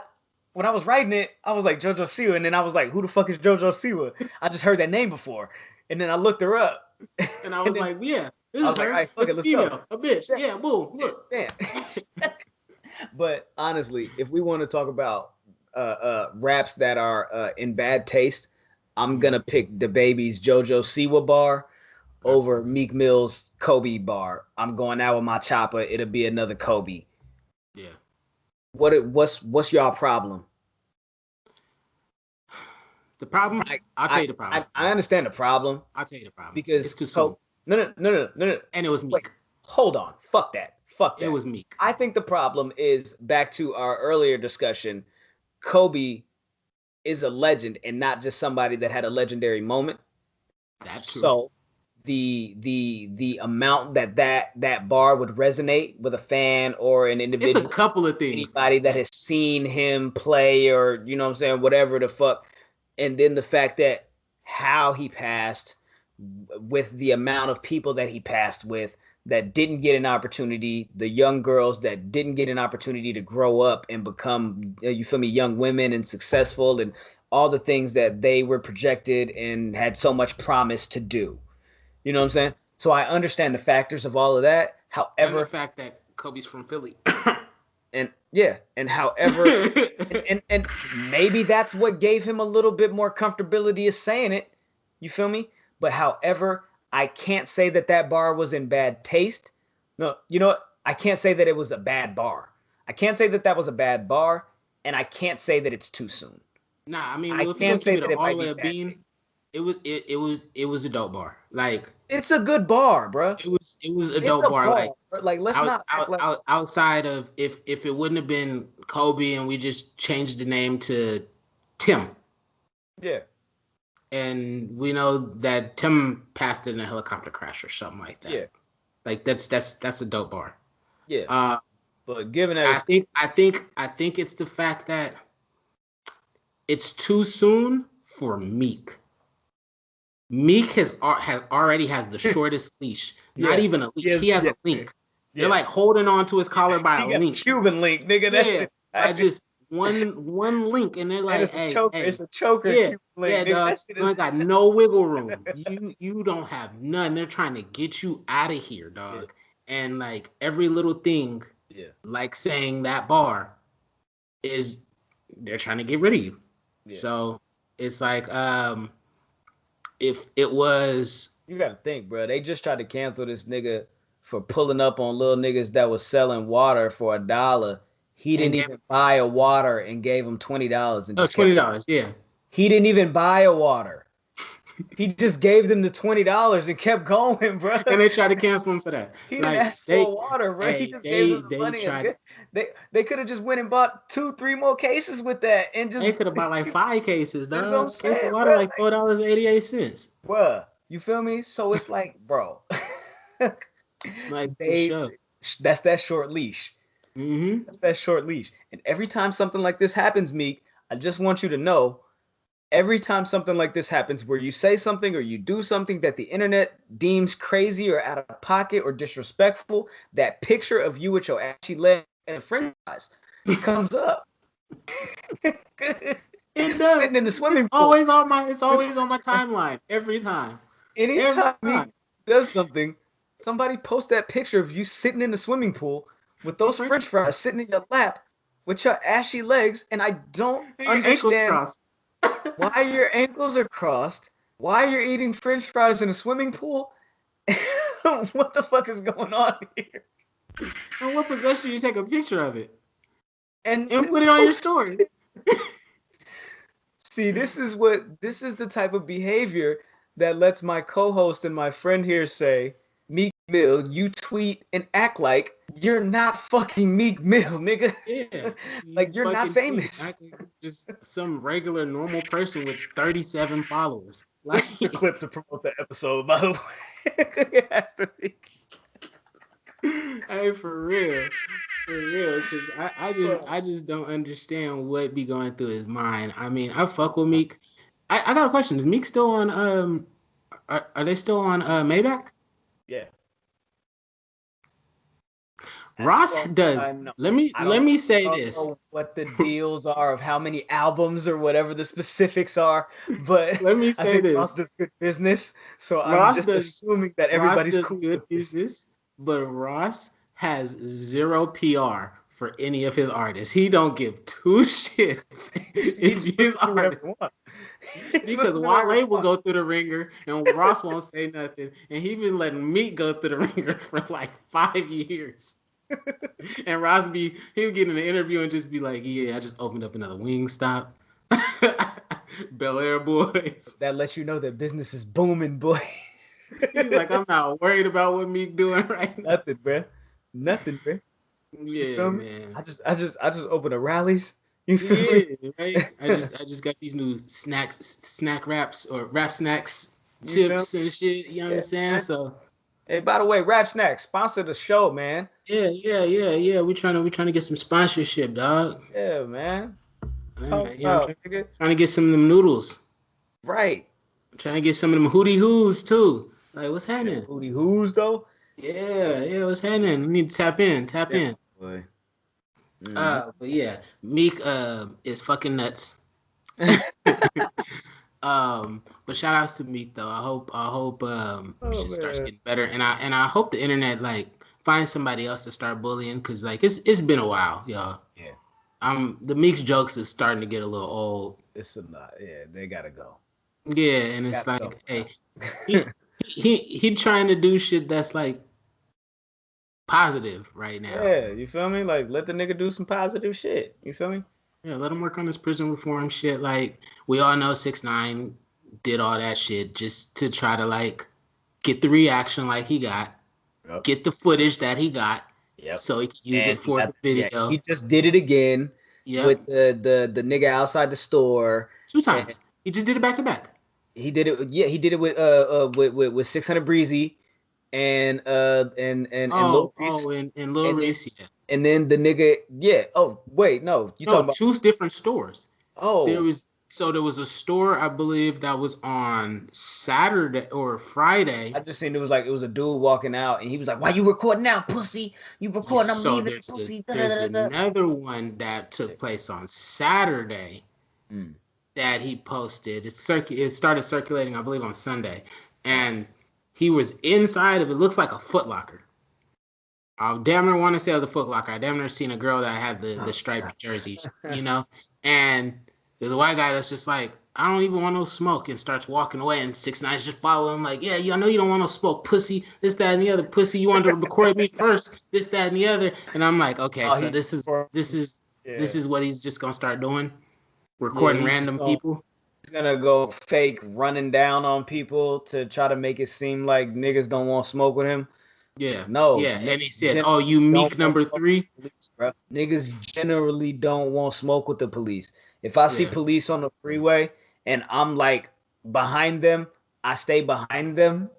when I was writing it, I was like JoJo Siwa, and then I was like, who the fuck is JoJo Siwa? I just heard that name before, and then I looked her up, And I and was then like, yeah, this I is was like, all her. right, fuck It's it, a let's go. female, a bitch. Yeah, Yeah, boom, look. damn. But honestly, if we want to talk about raps that are in bad taste, I'm gonna pick the baby's JoJo Siwa bar over Meek Mill's Kobe bar. I'm going out with my chopper. It'll be another Kobe. Yeah. What's y'all problem? The problem? I'll tell you the problem. I understand the problem I'll tell you the problem. because It's too soon. No. And it was Wait, Meek. hold on. Fuck that. Fuck that. It was Meek. I think the problem is back to our earlier discussion. Kobe is a legend and not just somebody that had a legendary moment. That's true. So the amount that bar would resonate with a fan or an individual, it's a couple of things. Anybody that has seen him play or you know what I'm saying, whatever the fuck, and then the fact that how he passed with the amount of people that he passed with that didn't get an opportunity, the young girls that didn't get an opportunity to grow up and become, you feel me, young women and successful and all the things that they were projected and had so much promise to do. You know what I'm saying? So I understand the factors of all of that. And the However, fact that Kobe's from Philly. and yeah, and however, and maybe that's what gave him a little bit more comfortability of saying it. You feel me? But however, I can't say that that bar was in bad taste. No, you know what? I can't say that it was a bad bar. I can't say that that was a bad bar, and I can't say that it's too soon. Nah, I mean, I well, if you're gonna can't keep say it that it all the might way be a bad bean, taste. it was a dope bar. Like It's a good bar, bro. it was a It's dope a bar. Like Like let's not act like outside of if it wouldn't have been Kobe and we just changed the name to Tim, yeah, and we know that Tim passed in a helicopter crash or something like that. yeah, Like that's a dope bar. yeah. Uh, But given that I it's think it's the fact that it's too soon for Meek. Meek has already has the shortest leash. Not yeah, even a leash. He has a link. They're yeah. like holding on to his collar by He a got a link. Cuban link, nigga. That Yeah, shit. by just one link, and they're And like, it's a hey, choker. hey, It's a choker yeah, Cuban yeah, link, nigga. dog. That shit You is. ain't got no wiggle room. You don't have none. They're trying to get you out of here, Yeah, dog. And like every little thing, yeah, like saying that bar is they're trying to get rid of you. yeah. So it's like if it was You gotta think, bro. They just tried to cancel this nigga for pulling up on little niggas that was selling water for $1. He and didn't gave even buy a water and gave him $20 and oh, just kept. $20, yeah. He didn't even buy a water. He just gave them the $20 and kept going, bro. And they tried to cancel him for that. He didn't Like ask for water, bro. He just gave them the they money and tried they could have just went and bought 2, 3 more cases with that and just. they could have bought like 5 cases, That's what I'm dog. Case of saying, water bro. like $4.88. Bruh, you feel me? So it's like, bro, Like for they sure. that's that short leash. Mm-hmm. That's that short leash. And every time something like this happens, Meek, I just want you to know, every time something like this happens where you say something or you do something that the internet deems crazy or out of pocket or disrespectful, that picture of you with your ashy leg and french fries comes up. It does. Sitting in the swimming It's pool. always on my timeline. Every time. Anytime Every time. he does something, somebody post that picture of you sitting in the swimming pool with those french fries sitting in your lap with your ashy legs, and I don't understand why your ankles are crossed, why you're eating french fries in a swimming pool. What the fuck is going on here? And what possession you take a picture of it And and put it on your story? see, this is the type of behavior that lets my co-host and my friend here say, Meek Mill, you tweet and act like you're not fucking Meek Mill, nigga. Yeah. Like you're not famous. Just some regular normal person with 37 followers. Like This is the clip to promote the episode, by the way. It has to be. Hey, for real. For real, because I just don't understand what be going through his mind. I mean, I fuck with Meek. I got a question. Is Meek still on are they still on Maybach? Yeah. As Ross far as I does. know, Let me say don't this. know what the deals are of how many albums or whatever the specifics are, but Let me I say think Ross this. does good business. So I'm Ross just does assuming that Ross everybody's does cool good with this. business, but Ross has zero PR for any of his artists. He don't give two shits He if just his listen to whatever he artists wants. He because listen to whatever he Wale will wants. go through the ringer and Ross won't say nothing, and he been letting Meek go through the ringer for like 5 years. And Ross he would get in an interview and just be like, "Yeah, I just opened up another wing stop, Bel Air Boys." That lets you know that business is booming, boy. He's like, "I'm not worried about what Meek doing right now." Nothing, bruh. Nothing, bruh. You Yeah, feel me? man. I just open the rallies. You feel me? Yeah, right. I just got these new snack wraps or wrap snacks You feel me? chips and shit. You know what I'm Yeah, saying? man. So Hey, by the way, Rap Snacks sponsor the show, man. yeah. We trying to get some sponsorship, dog. Yeah, man. Talk Yeah, I'm about, nigga. trying to get some of them noodles. Right. I'm trying to get some of them hootie hoos too. Like, what's Them happening? booty who's though? Yeah, what's happening? We need to tap Yeah, in. boy. Hmm. But yeah, Meek is fucking nuts. But shout outs to Meek though. I hope Oh shit starts man. getting better, and I hope the internet like finds somebody else to start bullying because like it's been a while, y'all. Yeah. The Meek's jokes is starting to get a little old. It's a lot. Yeah, they gotta go. Yeah, and it's Gotta go like, now. hey, he trying to do shit that's like positive right now. Yeah, you feel me? Like let the nigga do some positive shit. You feel me? Yeah, let him work on his prison reform shit. Like we all know, 6ix9ine did all that shit just to try to like get the reaction like he got, Yep. get the footage that he got, Yep. so he could use And it for the he video. just did it again with Yep, the nigga outside the store. two And times. He just did it back to back. he did it. Yeah, he did it with 600 Breezy and Lil Reese. And Lil And then Reese, yeah. and then the nigga, yeah. Oh, wait, no. You No, talking about two different stores. oh, There was a store I believe that was on Saturday or I Friday. just seen it was a dude walking out and he was like, "Why you recording now, pussy? You recording, I'm So leaving, pussy." Da, da, there's da, da. another one that took place on Saturday Mm. that he posted. It started circulating, I believe, on Sunday, Oh. and he was inside of it. Looks like a Foot Locker. I damn near want to say it was a Foot Locker. I damn near seen a girl that had the Oh, striped jersey, God. you know. And there's a white guy that's just like, I don't even want no smoke, and starts walking away. And 6ix9ine's just follow him like, yeah, I know you don't want no smoke, pussy. This, that, and the other, pussy. You wanted to record me first. This, that, and the other. And I'm like, okay, Oh, so this yeah. is what he's just gonna start doing, Yeah, recording random people. he's gonna go fake running down on people to try to make it seem like niggas don't want smoke with him. Yeah, No, yeah. And he niggas said, "Oh, you generally don't Meek want number smoke with three." the police, bro. Niggas generally don't want smoke with the police. If I see Yeah, police on the freeway and I'm like behind them, I stay behind them.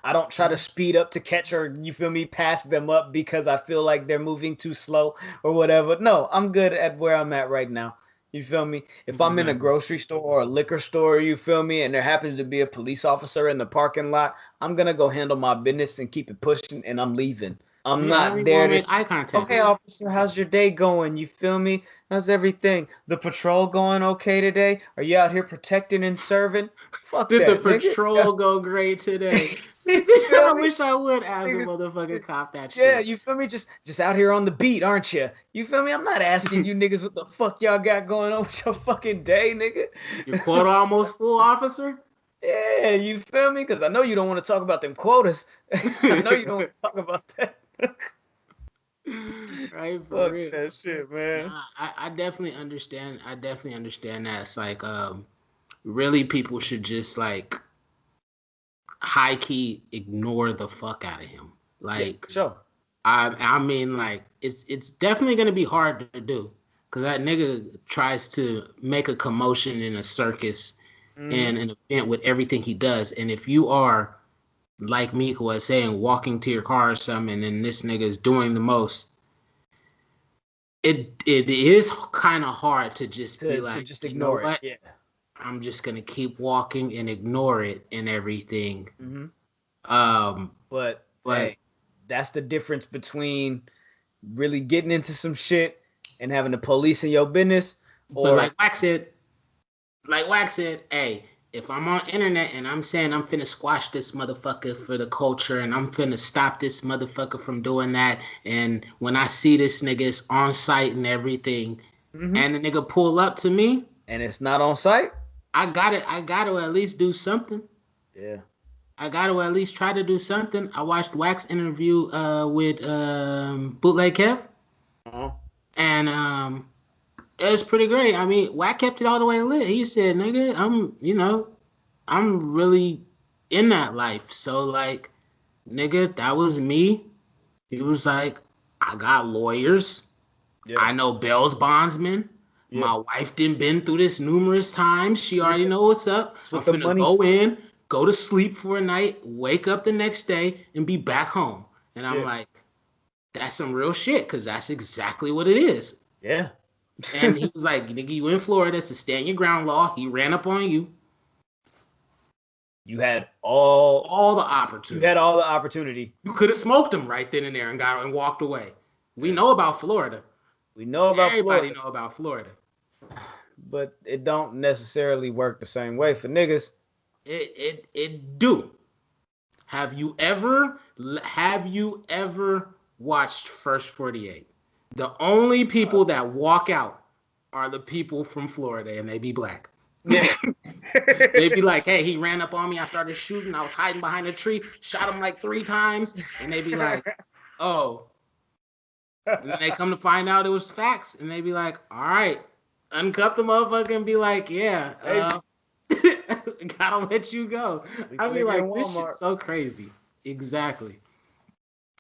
I don't try to speed up to catch or you feel me, pass them up because I feel like they're moving too slow or whatever. No, I'm good at where I'm at right now. You feel me? If I'm in a exactly. grocery store or a liquor store, you feel me, and there happens to be a police officer in the parking lot, I'm gonna go handle my business and keep it pushing, and I'm leaving. I'm Yeah, I don't not even there want to to make say, eye contact. okay, officer, how's your day going? You feel me? How's everything? The patrol going okay today? Are you out here protecting and serving? Fuck Did the that, nigga. Yeah. patrol go great today? You I feel me? wish I would ask the Niggas, motherfucking cop that yeah, shit. you feel me? Just out here on the beat, aren't you? You feel me? I'm not asking you niggas what the fuck y'all got going on with your fucking day, nigga. Your quota almost full, officer. Yeah, you feel me? Because I know you don't want to talk about them quotas. I know you don't want to talk about that. Right, for Fuck real. that shit, man. Nah, I definitely understand. I definitely understand that. It's like, really, people should just like high key ignore the fuck out of him. Yeah, Like, sure. I mean, like, it's definitely gonna be hard to do because that nigga tries to make a commotion in a circus Mm-hmm. and an event with everything he does. And if you are like me, who was saying, walking to your car or something, and this nigga is doing the most, it is kind of hard to just be to like, just you know ignore it. what? Yeah. I'm just gonna keep walking and ignore it and everything. Mm-hmm. Um, But but hey, that's the difference between really getting into some shit and having the police in your business, but or like Wax said, hey, if I'm on internet and I'm saying I'm finna squash this motherfucker for the culture and I'm finna stop this motherfucker from doing that, and when I see this nigga is on site and everything, mm-hmm. and the nigga pull up to me, and it's not on site. I gotta at least do something. Yeah. I gotta at least try to do something. I watched Wax interview with Bootleg Kev, Uh-huh. and it was pretty great. I mean, Wack kept it all the way lit. He said, "Nigga, I'm really in that life. So like, nigga, that was me." He was like, "I got lawyers. Yeah. I know Bell's bondsman. Yeah. My wife done been through this numerous times. She already Listen, know what's up. it's I'm what the finna money. go in, go to sleep for a night, wake up the next day, and be back home." And I'm Yeah. like, "That's some real shit, because that's exactly what it is." Yeah. And he was like, "Nigga, you in Florida, it's a stand your ground law. He ran up on you. You had all. All the You opportunity. had all the opportunity. You could have smoked him right then and there and got and walked away." We Yeah. know about Florida. We know about Everybody Florida, know about Florida. but it don't necessarily work the same way for niggas. It do. Have you ever watched First 48? The only people that walk out are the people from Florida, and they be black. Yeah. They be like, "Hey, he ran up on me. I started shooting. I was hiding behind a tree, shot him like 3 times." And they be like, "Oh." And then they come to find out it was facts, and they be like, "All right, uncuff the motherfucker," and be like, "Yeah, gotta let you go." Leave I the be nigga in like, "This Walmart. shit's so crazy." Exactly.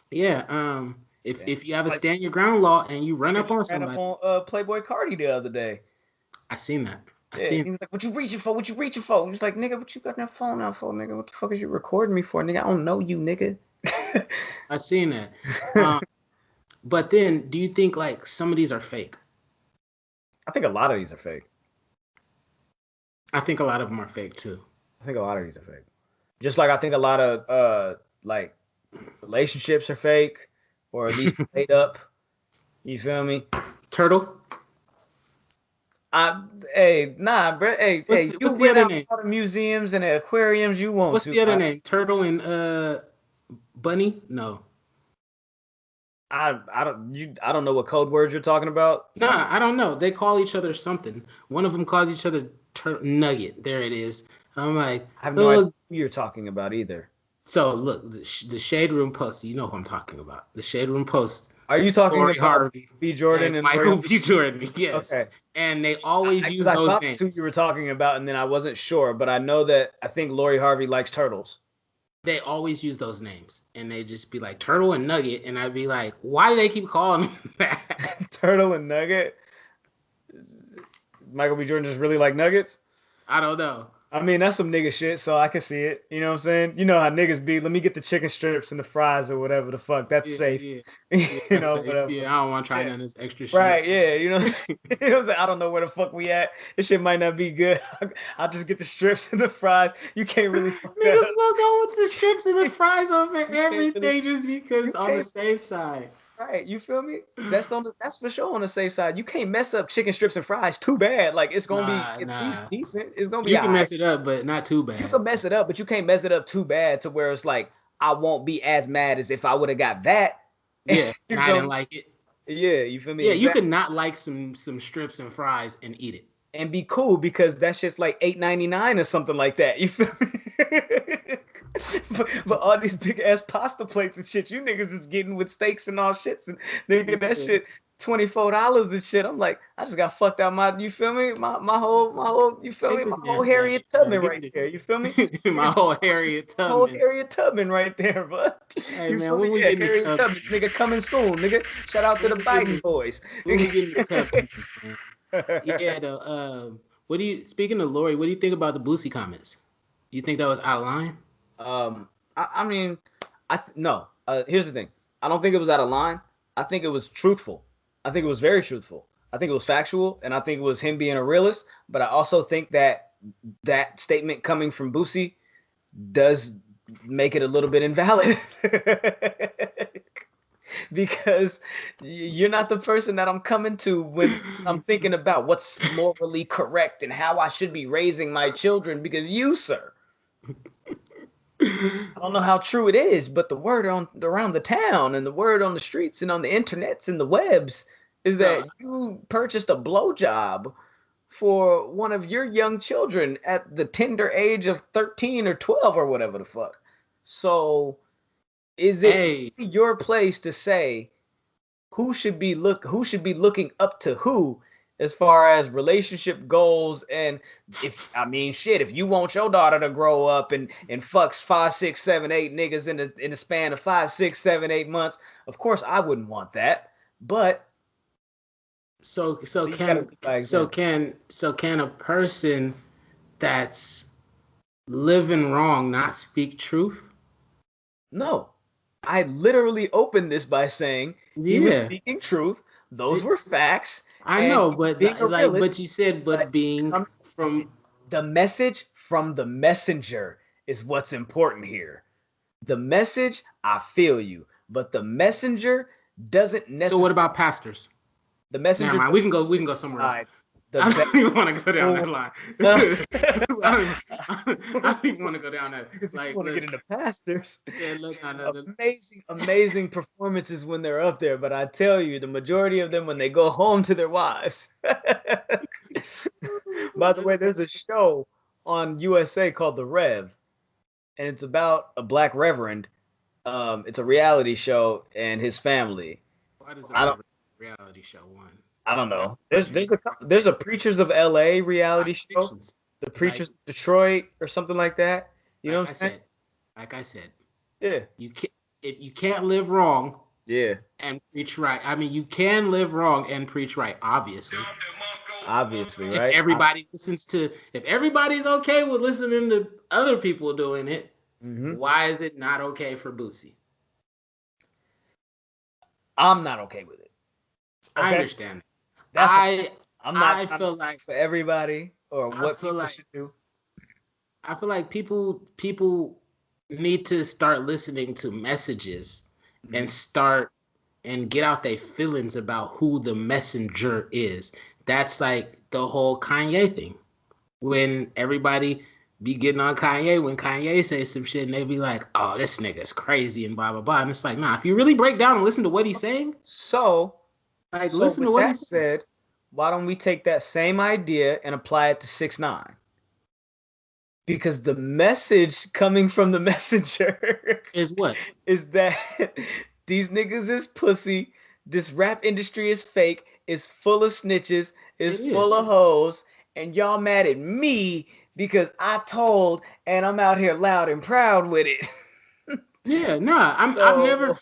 Yeah. Damn. If you have a Like stand your ground law and you run nigga up just on ran up somebody, on Playboy Cardi the other day. I seen that. I Yeah, seen he was like, "What you reaching for? What you reaching for?" He was like, "Nigga, what you got that phone out for, nigga? What the fuck is you recording me for, nigga? I don't know you, nigga." I seen that. Um, but then, do you think like some of these are fake? I think a lot of these are fake. I think a lot of them are fake too. I think a lot of these are fake. Just like I think a lot of like relationships are fake or at least made up. You feel me? Turtle. Hey, nah, bro. Hey, you What's the rent other out name? all the museums and the aquariums you want What's to. the other name? Turtle and Bunny? No. I don't know what code words you're talking about. Nah, I don't know. They call each other something. One of them calls each other Nugget. There it is. I'm like, I have no idea oh. who you're talking about either. So look, the Shade Room post. You know who I'm talking about. The Shade Room post. Are you talking Lori about Harvey B. Jordan and and Lori Michael Harvey? B. Jordan. Yes. Okay. And they always Because use I those thought that's who you names. were talking about, and then I wasn't sure, but I know that I think Lori Harvey likes turtles. They always use those names, and they just be like Turtle and Nugget, and I'd be like, why do they keep calling them that? Turtle and Nugget. Michael B. Jordan just really like nuggets. I don't know. I mean, that's some nigga shit, so I can see it. You know what I'm saying? You know how niggas be. Let me get the chicken strips and the fries or whatever the fuck. That's Yeah, safe. yeah, yeah. You That's know, safe. whatever. Yeah, I don't want to try Yeah. none of this extra shit. Right, yeah. You know what I'm saying? You know what I'm saying? I don't know where the fuck we at. This shit might not be good. I'll just get the strips and the fries. You can't really fuck that Niggas up. will go with the strips and the fries over You can't really, everything just because you on the can't, safe side. right, you feel me? That's for sure on the safe side. You can't mess up chicken strips and fries too bad. Like it's gonna be Nah, at least nah. decent. It's gonna be You all can right. mess it up, but not too You bad. can mess it up, but you can't mess it up too bad to where it's like I won't be as mad as if I would have got that. Yeah, and You I feel didn't me? like it. Yeah, you feel me? Yeah, you Exactly. could not like some strips and fries and eat it. And be cool because that shit's like $8.99 or something like that. You feel me? But all these big ass pasta plates and shit, you niggas is getting with steaks and all shits and nigga that Yeah. shit $24 and shit. I'm like, I just got fucked out my, you feel me? My whole, you feel me? Take My this whole nasty ass Harriet shit back. Tubman Give right me there. You feel me? my Niggas just whole watching Harriet my whole Tubman. Harriet Tubman right there, bud. Hey You man, feel me? when we Yeah, get in the Harriet tub, Tubman, nigga, coming soon, nigga. Shout out to when the we get Biden in, boys. when we get in the tub, man. Yeah, though. What do you? Speaking of Lori, what do you think about the Boosie comments? You think that was out of line? I mean, no. Here's the thing. I don't think it was out of line. I think it was truthful. I think it was very truthful. I think it was factual, and I think it was him being a realist. But I also think that that statement coming from Boosie does make it a little bit invalid. Because you're not the person that I'm coming to when I'm thinking about what's morally correct and how I should be raising my children. Because you, sir, I don't know how true it is, but the word on around the town and the word on the streets and on the internets and the webs is So that you purchased a blowjob for one of your young children at the tender age of 13 or 12 or whatever the fuck. So is it hey, your place to say who should be looking up to who as far as relationship goals? And if I mean shit, if you want your daughter to grow up and fucks 5, 6, 7, 8 niggas in the span of 5, 6, 7, 8 months, of course I wouldn't want that. But so so you gotta can lead by so example. can so can a person that's living wrong not speak truth? No, I literally opened this by saying he was Yeah. speaking truth. Those It, were facts, I and know, he was but being a like, realist. but you said, But but being come, from, the message from the messenger is what's important here. The message, I feel you, but the messenger doesn't so what necessarily. about pastors? The Never messenger mind. doesn't We can go somewhere else. provide the I best don't even want to go down that influence. line. Uh, I don't even want to go down that. because if you Like, want to get let's, into pastors, yeah, look, no, no, no. amazing, amazing performances when they're up there. But I tell you, the majority of them when they go home to their wives. By the way, Let's, there's a show on USA called The Rev, and it's about a black reverend. It's a reality show and his family. why does a I don't, reality show one? I don't That know. make There's a Preachers of LA reality show, contradictions. the Like, Preachers of Detroit or something like that. You know like what I I'm saying? said, like I said, Yeah, you can't if you can't live wrong yeah. and preach right. I mean, you can live wrong and preach right, obviously. Obviously, If right? everybody listens to, if everybody's okay with listening to other people doing it, Hmm. why is it not okay for Boosie? I'm not okay with it. I Okay, understand. that's what I I'm not I trying to feel speak like for everybody or I what feel people like should do. I feel like people need to start listening to messages and Hmm. start and get out their feelings about who the messenger is. That's like the whole Kanye thing. When everybody be getting on Kanye when Kanye says some shit and they be like, "Oh, this nigga's crazy" and blah blah blah. And it's like, nah. If you really break down and listen to what he's saying, So, like so listen to with what that he's saying. said, why don't we take that same idea and apply it to 6ix9ine? Because the message coming from the messenger Is what is that these niggas is pussy, this rap industry is fake, is full of snitches, is it full is. of hoes, and y'all mad at me because I told and I'm out here loud and proud with it. Yeah, nah. So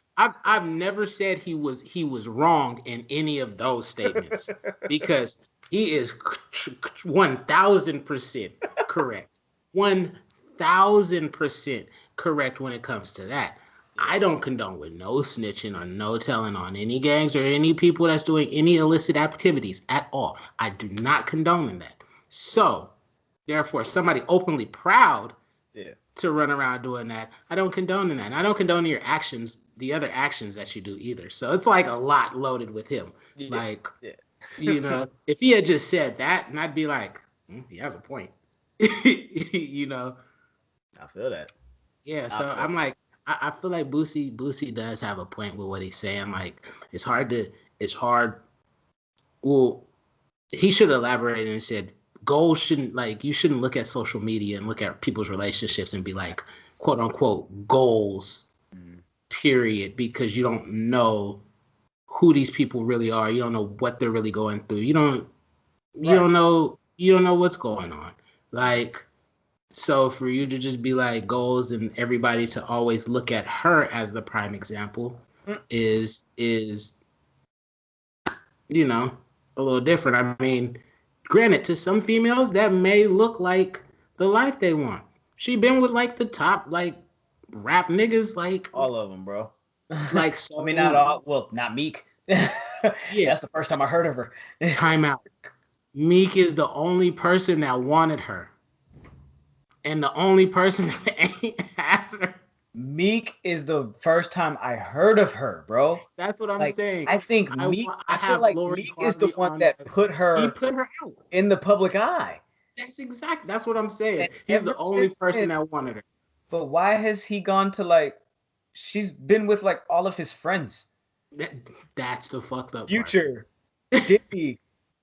I've never said he was wrong in any of those statements because he is 1,000% correct. 1,000% correct when it comes to that. yeah, I don't condone with no snitching or no telling on any gangs or any people that's doing any illicit activities at all. I do not condone in that. So, therefore, somebody openly proud yeah, to run around doing that. I don't condone that. And I don't condone your actions, the other actions that you do either. So it's like a lot loaded with him. yeah, Like, yeah. if he had just said that, and I'd be like, he has a point. you know, I feel that. yeah. I So feel I'm like, I feel like Boosie does have a point with what he's saying. Like, it's hard. Well, he should elaborate and said goals shouldn't like you shouldn't look at social media and look at people's relationships and be like quote unquote goals that. Mhm. period because you don't know who these people really are. You don't know what they're really going through. Right. You don't know what's going on. Mhm. Like so for you to just be like goals and everybody to always look at her as the prime example Mm. is you know, a little different. I mean, granted, to some females, that may look like the life they want. She been with like the top like rap niggas, All of them, bro. like I mean, not so all. Well, not Meek. Yeah. That's the first time I heard of her. Time out. Meek is the only person that wanted her. And the only person that ain't had her. Meek is the first time I heard of her, bro. That's what I'm Like, saying. I think Meek, I I feel have like Lori Meek is the Harvey one on that that. put He her put her out. in the public eye. That's what I'm saying. And He's the ever only since person then, that wanted her. but why has he gone to like, she's been with like all of his friends. That's the fucked up part. Future, Diddy,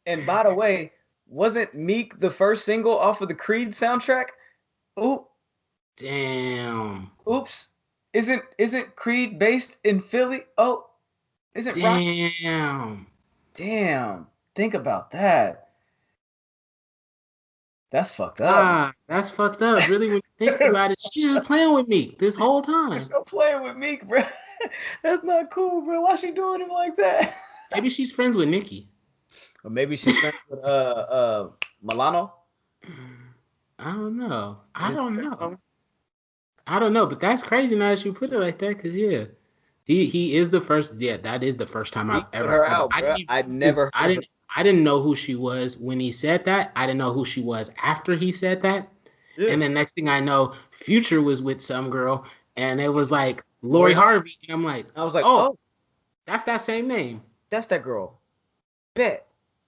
and by the way, wasn't Meek the first single off of the Creed soundtrack? Oop, Damn. oops. Isn't Creed based in Philly? Oh, isn't Rock? Damn. Damn. Think about that. That's fucked up. Ah, that's fucked up. Really, when you think about it, she's just playing with me this whole time. She's playing with Meek, bro. That's not cool, bro. Why she doing him like that? Maybe she's friends with Nicki. Or maybe she's friends with Milano. I don't know. I Just- don't know. I don't know, but that's crazy now that you put it like that. Cause yeah, he is the first. Yeah, that is the first time I've Meek put ever her heard of. out, bro. I'd never heard her. I didn't know who she was when he said that. I didn't know who she was after he said that. Yeah. And then next thing I know, Future was with some girl, and it was like Lori Lori Harvey. And I'm like, I was like, oh, oh, that's that same name. that's that girl. Bet.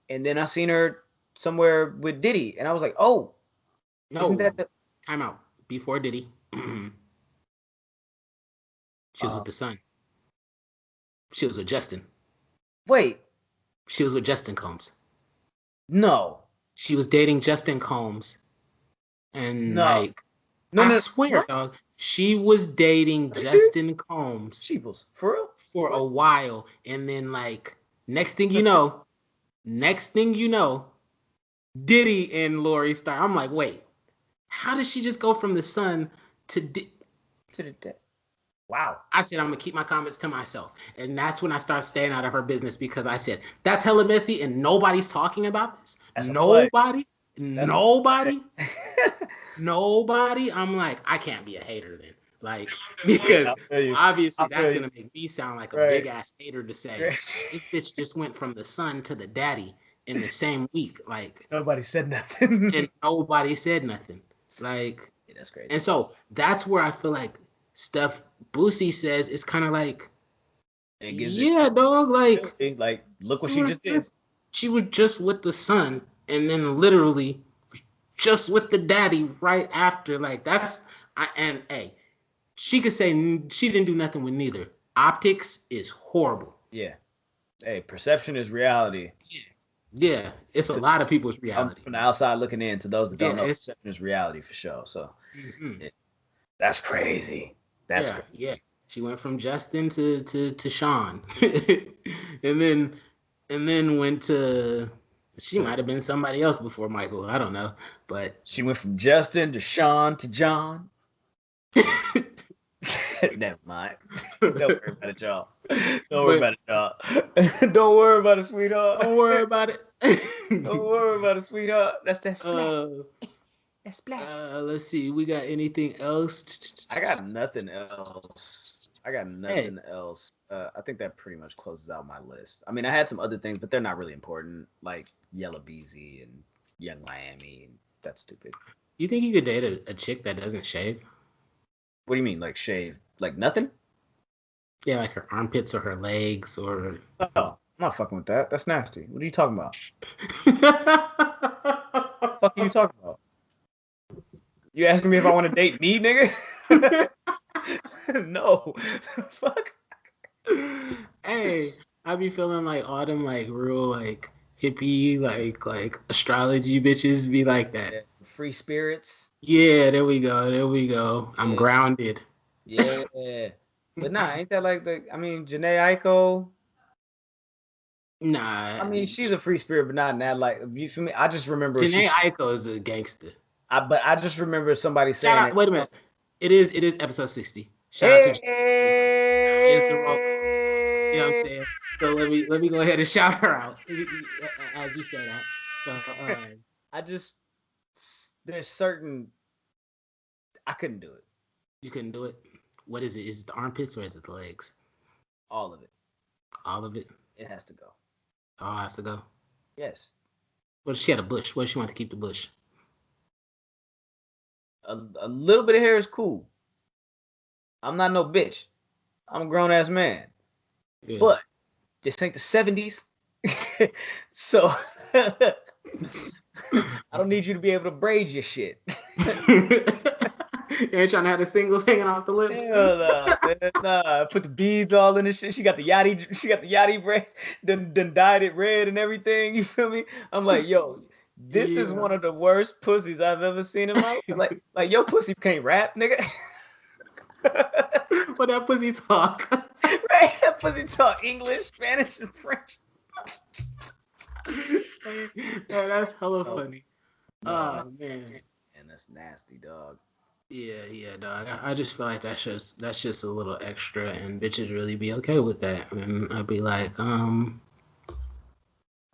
And then I seen her somewhere with Diddy, and I was like, oh, isn't No, that the time out. Before Diddy, she was with the son. She was with Justin. wait, She was with Justin Combs. no. She was dating Justin Combs. And No. like, No, I no, swear, what? dog, she was dating Are you Justin Combs Sheeples. For real? for a What? while. And then like, next thing you know, Diddy and Lori start. I'm like, wait, how did she just go from the sun to To the death. Wow. I said, I'm gonna keep my comments to myself. And that's when I start staying out of her business because I said, that's hella messy and nobody's talking about this. That's a play. That's Nobody. I'm like, I can't be a hater then. Like, because obviously that's gonna make me sound like a big ass hater to say this bitch just went from the son to the daddy in the same week. Like Nobody said nothing. and nobody said nothing. Like Yeah, that's crazy. and so that's where I feel like stuff Boosie says is kind of like, yeah, dog. Like look what she just did. She was just with the son, and then literally just with the daddy right after. Like that's and hey, she could say she didn't do nothing with neither. Optics is horrible. Yeah. Hey, perception is reality. Yeah, it's a lot of people's reality. From the outside looking in, to those that don't know, perception is reality for sure. So that's crazy. That's crazy. Yeah. She went from Justin to Sean, and then went to. She might have been somebody else before Michael. I don't know, but she went from Justin to Sean to John. Never mind. Don't worry about it, y'all. Don't worry about it, y'all. Don't worry about it, sweetheart. Don't worry about it. Don't worry about it, sweetheart. That's that splash. That's splash. Let's see. We got anything else? I got nothing else. I think that pretty much closes out my list. I mean, I had some other things, but they're not really important, like Yella Beezy and Young Miami. That's stupid. You think you could date a chick that doesn't shave? What do you mean, like shave? Like nothing? Yeah, like her armpits or her legs or. Oh, I'm not fucking with that. That's nasty. What are you talking about? What the fuck are you talking about? You asking me if I want to date me, nigga? No. Fuck. Hey, I be feeling like all them like real like hippie like astrology bitches be like that. Yeah, free spirits. Yeah, there we go. I'm grounded. Yeah. But nah, ain't that like Janae Aiko? Nah. I mean, she's a free spirit, but not in that like you feel me? I just remember Janae Aiko is a gangster. But I just remember somebody saying wait a minute. It is episode 60. Shout out to you know what I'm saying? So let me go ahead and shout her out as you said that. So there's certain I couldn't do it. You couldn't do it? What is it? Is it the armpits or is it the legs? All of it. All of it? It has to go. Oh, it has to go. Yes. What if she had a bush? What if she wanted to keep the bush? A little bit of hair is cool. I'm not no bitch. I'm a grown ass man. Yeah. But this ain't the 70s. So I don't need you to be able to braid your shit. You ain't trying to have the singles hanging off the lips. Hell nah, man. Nah. Put the beads all in this shit. She got the Yachty braids, done dyed it red and everything. You feel me? I'm like, yo, this is one of the worst pussies I've ever seen in my life. Like your pussy can't rap, nigga. What that pussy talk? Right? That pussy talk English, Spanish, and French. Yeah, that's hella funny. Oh man. And that's nasty, dog. Yeah, dog. I just feel like that's just a little extra, and bitches really be okay with that. And I'd be like,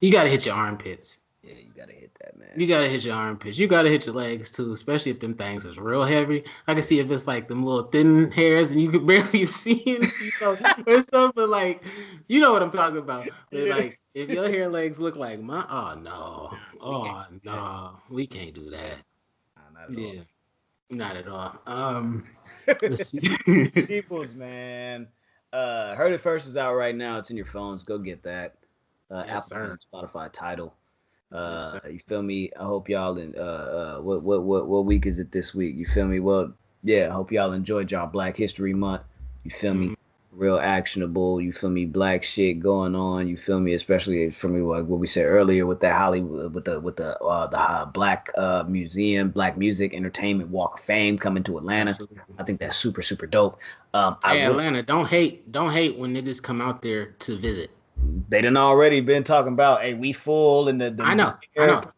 you gotta hit your armpits. Yeah, you gotta hit that, man. You gotta hit your armpits. You gotta hit your legs too, especially if them things is real heavy. I can see if it's like them little thin hairs and you could barely see it, or something. But like, you know what I'm talking about. But like, if your hair legs look like mine, oh no, we can't do that. Not at all. Not at all. Let's see. Peoples, man. Heard It First is out right now. It's in your phones. Go get that. Yes, Apple and Spotify title. Yes, You feel me? I hope y'all in what week is it this week? You feel me? Well, yeah, I hope y'all enjoyed y'all Black History Month. You feel me? Real actionable. You feel me? Black shit going on. You feel me? Especially for me, like what we said earlier with that Hollywood, with the Black Museum, Black Music Entertainment Walk of Fame coming to Atlanta. Absolutely. I think that's super super dope. Hey, Atlanta, don't hate when niggas come out there to visit. They done already been talking about, hey, we full and the I know.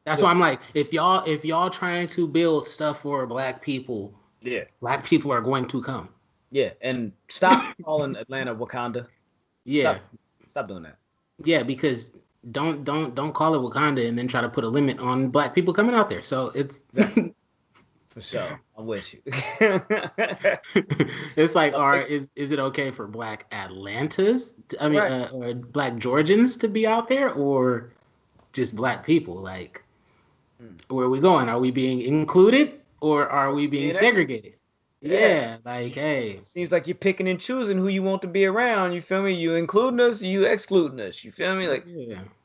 That's why I'm like, if y'all trying to build stuff for Black people, yeah, Black people are going to come. Yeah, and stop calling Atlanta Wakanda. Yeah, stop doing that. Yeah, because don't call it Wakanda and then try to put a limit on Black people coming out there. So it's for sure. I'm with you. It's like, is it okay for Black Atlantas? Or Black Georgians to be out there, or just Black people? Like, where are we going? Are we being included, or are we being segregated? Yeah, like, hey. Seems like you're picking and choosing who you want to be around. You feel me? You including us, you excluding us. You feel me? Like,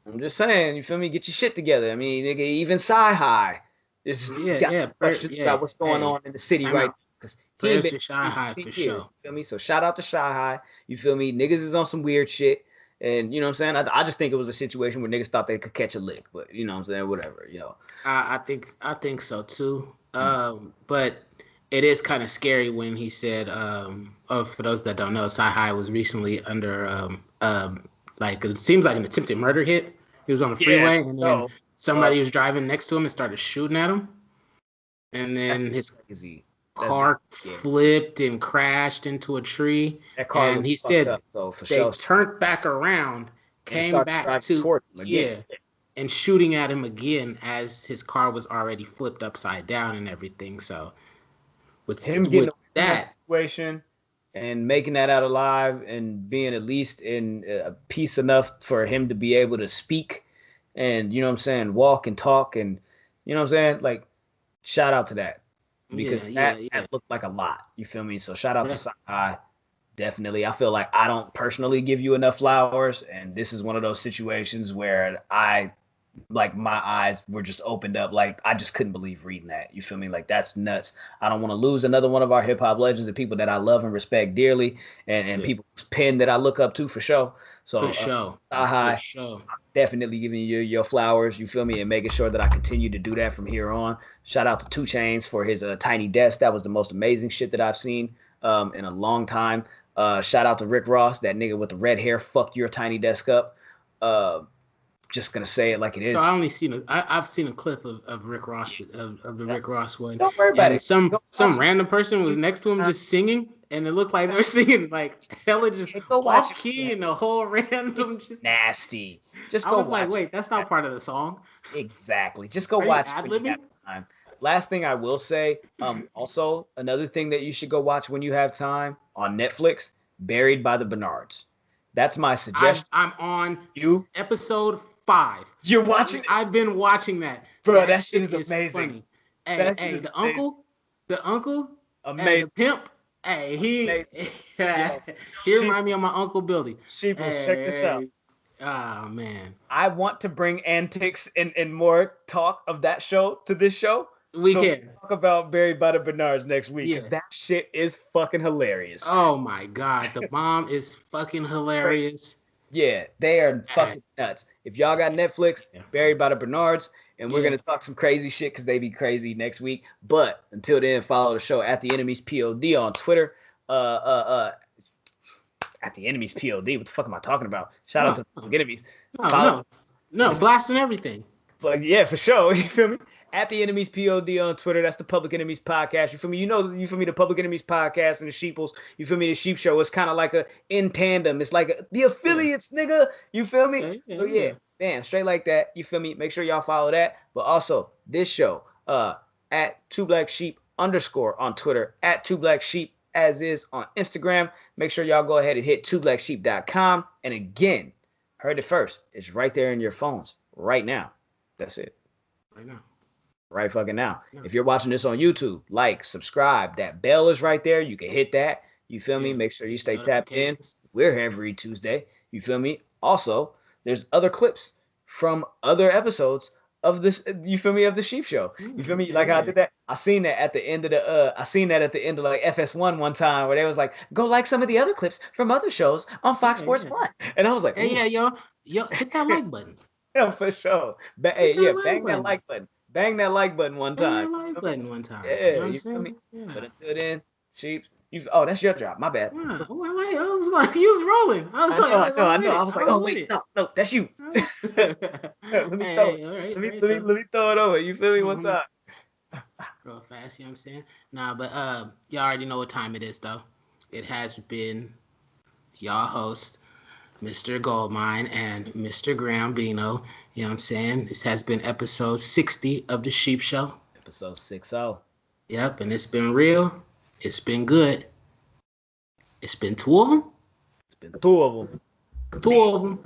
I'm just saying. You feel me? Get your shit together. I mean, nigga, even Sci-Hi is got some questions about what's going on in the city right now. Because he ain't been to Shy-Hi for sure. You feel me? So shout out to Shy-Hi. You feel me? Niggas is on some weird shit. And you know what I'm saying? I just think it was a situation where niggas thought they could catch a lick. But you know what I'm saying? Whatever, you know. I think so too. But it is kind of scary when he said, for those that don't know, Sci-Hi was recently under like, it seems like an attempted murder hit. He was on the freeway and then somebody was driving next to him and started shooting at him. And then his car flipped and crashed into a tree. And he said they turned back around, came back to and shooting at him again as his car was already flipped upside down and everything. So with him getting that situation and making that out alive and being at least in peace enough for him to be able to speak and, you know what I'm saying, walk and talk and, you know what I'm saying, like, shout out to that. Because that looked like a lot. You feel me? So shout out to Sci-Hi. Definitely. I feel like I don't personally give you enough flowers. And this is one of those situations where my eyes were just opened up. Like, I just couldn't believe reading that. You feel me? Like, that's nuts. I don't want to lose another one of our hip hop legends and people that I love and respect dearly and people's pen that I look up to for sure. So, for sure. I'm definitely giving you your flowers, you feel me, and making sure that I continue to do that from here on. Shout out to 2 Chainz for his Tiny Desk. That was the most amazing shit that I've seen in a long time. Shout out to Rick Ross, that nigga with the red hair, fucked your Tiny Desk up. Just gonna say it like it is. So I've seen a clip of Rick Ross of the Rick Ross one. Don't worry about it. Some random person was next to him just singing, and it looked like they were singing like hella just off key and a whole random. It's just nasty. Just I was like, wait, that's not part of the song. Exactly. Just go watch when you have time. Last thing I will say, also another thing that you should go watch when you have time on Netflix, Buried by the Bernards. That's my suggestion. I'm on You? episode 5. You're watching? I've been watching that. Bro, that shit is amazing. Funny. Hey, That shit hey, is the amazing. uncle, Amazing. hey, the pimp. Hey, he remind me of my Uncle Billy. Sheeples, check this out. Oh man. I want to bring antics and more talk of that show to this show. We can talk about Barry by the Bernards next week, because that shit is fucking hilarious. Oh my god, the mom is fucking hilarious. Yeah, they are fucking nuts. If y'all got Netflix, Barry by the Bernards, and we're gonna talk some crazy shit because they be crazy next week. But until then, follow the show at the Enemies POD on Twitter. At the Enemies POD. What the fuck am I talking about? Shout out to the Enemies. No, blasting everything. But yeah, for sure. You feel me? At the Enemies POD on Twitter. That's the Public Enemies Podcast. You feel me? You feel me? The Public Enemies Podcast and the Sheeples. You feel me? The Sheep Show is kind of like in tandem. It's like the affiliates, nigga. You feel me? So yeah, bam, straight like that. You feel me? Make sure y'all follow that. But also this show, at 2BlackSheep_ on Twitter, at 2BlackSheep as is on Instagram. Make sure y'all go ahead and hit 2blacksheep.com. And again, heard it first. It's right there in your phones right now. That's it. Right now. Right fucking now. Yeah. If you're watching this on YouTube, like, subscribe. That bell is right there. You can hit that. You feel me? Make sure you stay tapped in. We're here every Tuesday. You feel me? Also, there's other clips from other episodes of this. You feel me? Of the Sheep Show. You feel me? Like how I did that. I seen that at the end of like FS1 one time where they was like, go like some of the other clips from other shows on Fox Sports 1. And I was like, yo, hit that like button. Yeah, for sure. Bang that like button. Bang that like button one time. Yeah, you feel me? Yeah. But until then, Sheep. That's your job. My bad. Yeah. Oh, I was like, you was rolling. I was like, oh wait, no, that's you. Let me throw it over. You feel me? One time. Real fast, you know what I'm saying? Nah, but y'all already know what time it is though. It has been y'all host, Mr. Goldmine and Mr. Grambino. You know what I'm saying? This has been episode 60 of the Sheep Show. Episode 60. Yep, and it's been real. It's been good. It's been 2 of them. It's been 2 of them. 2 of them.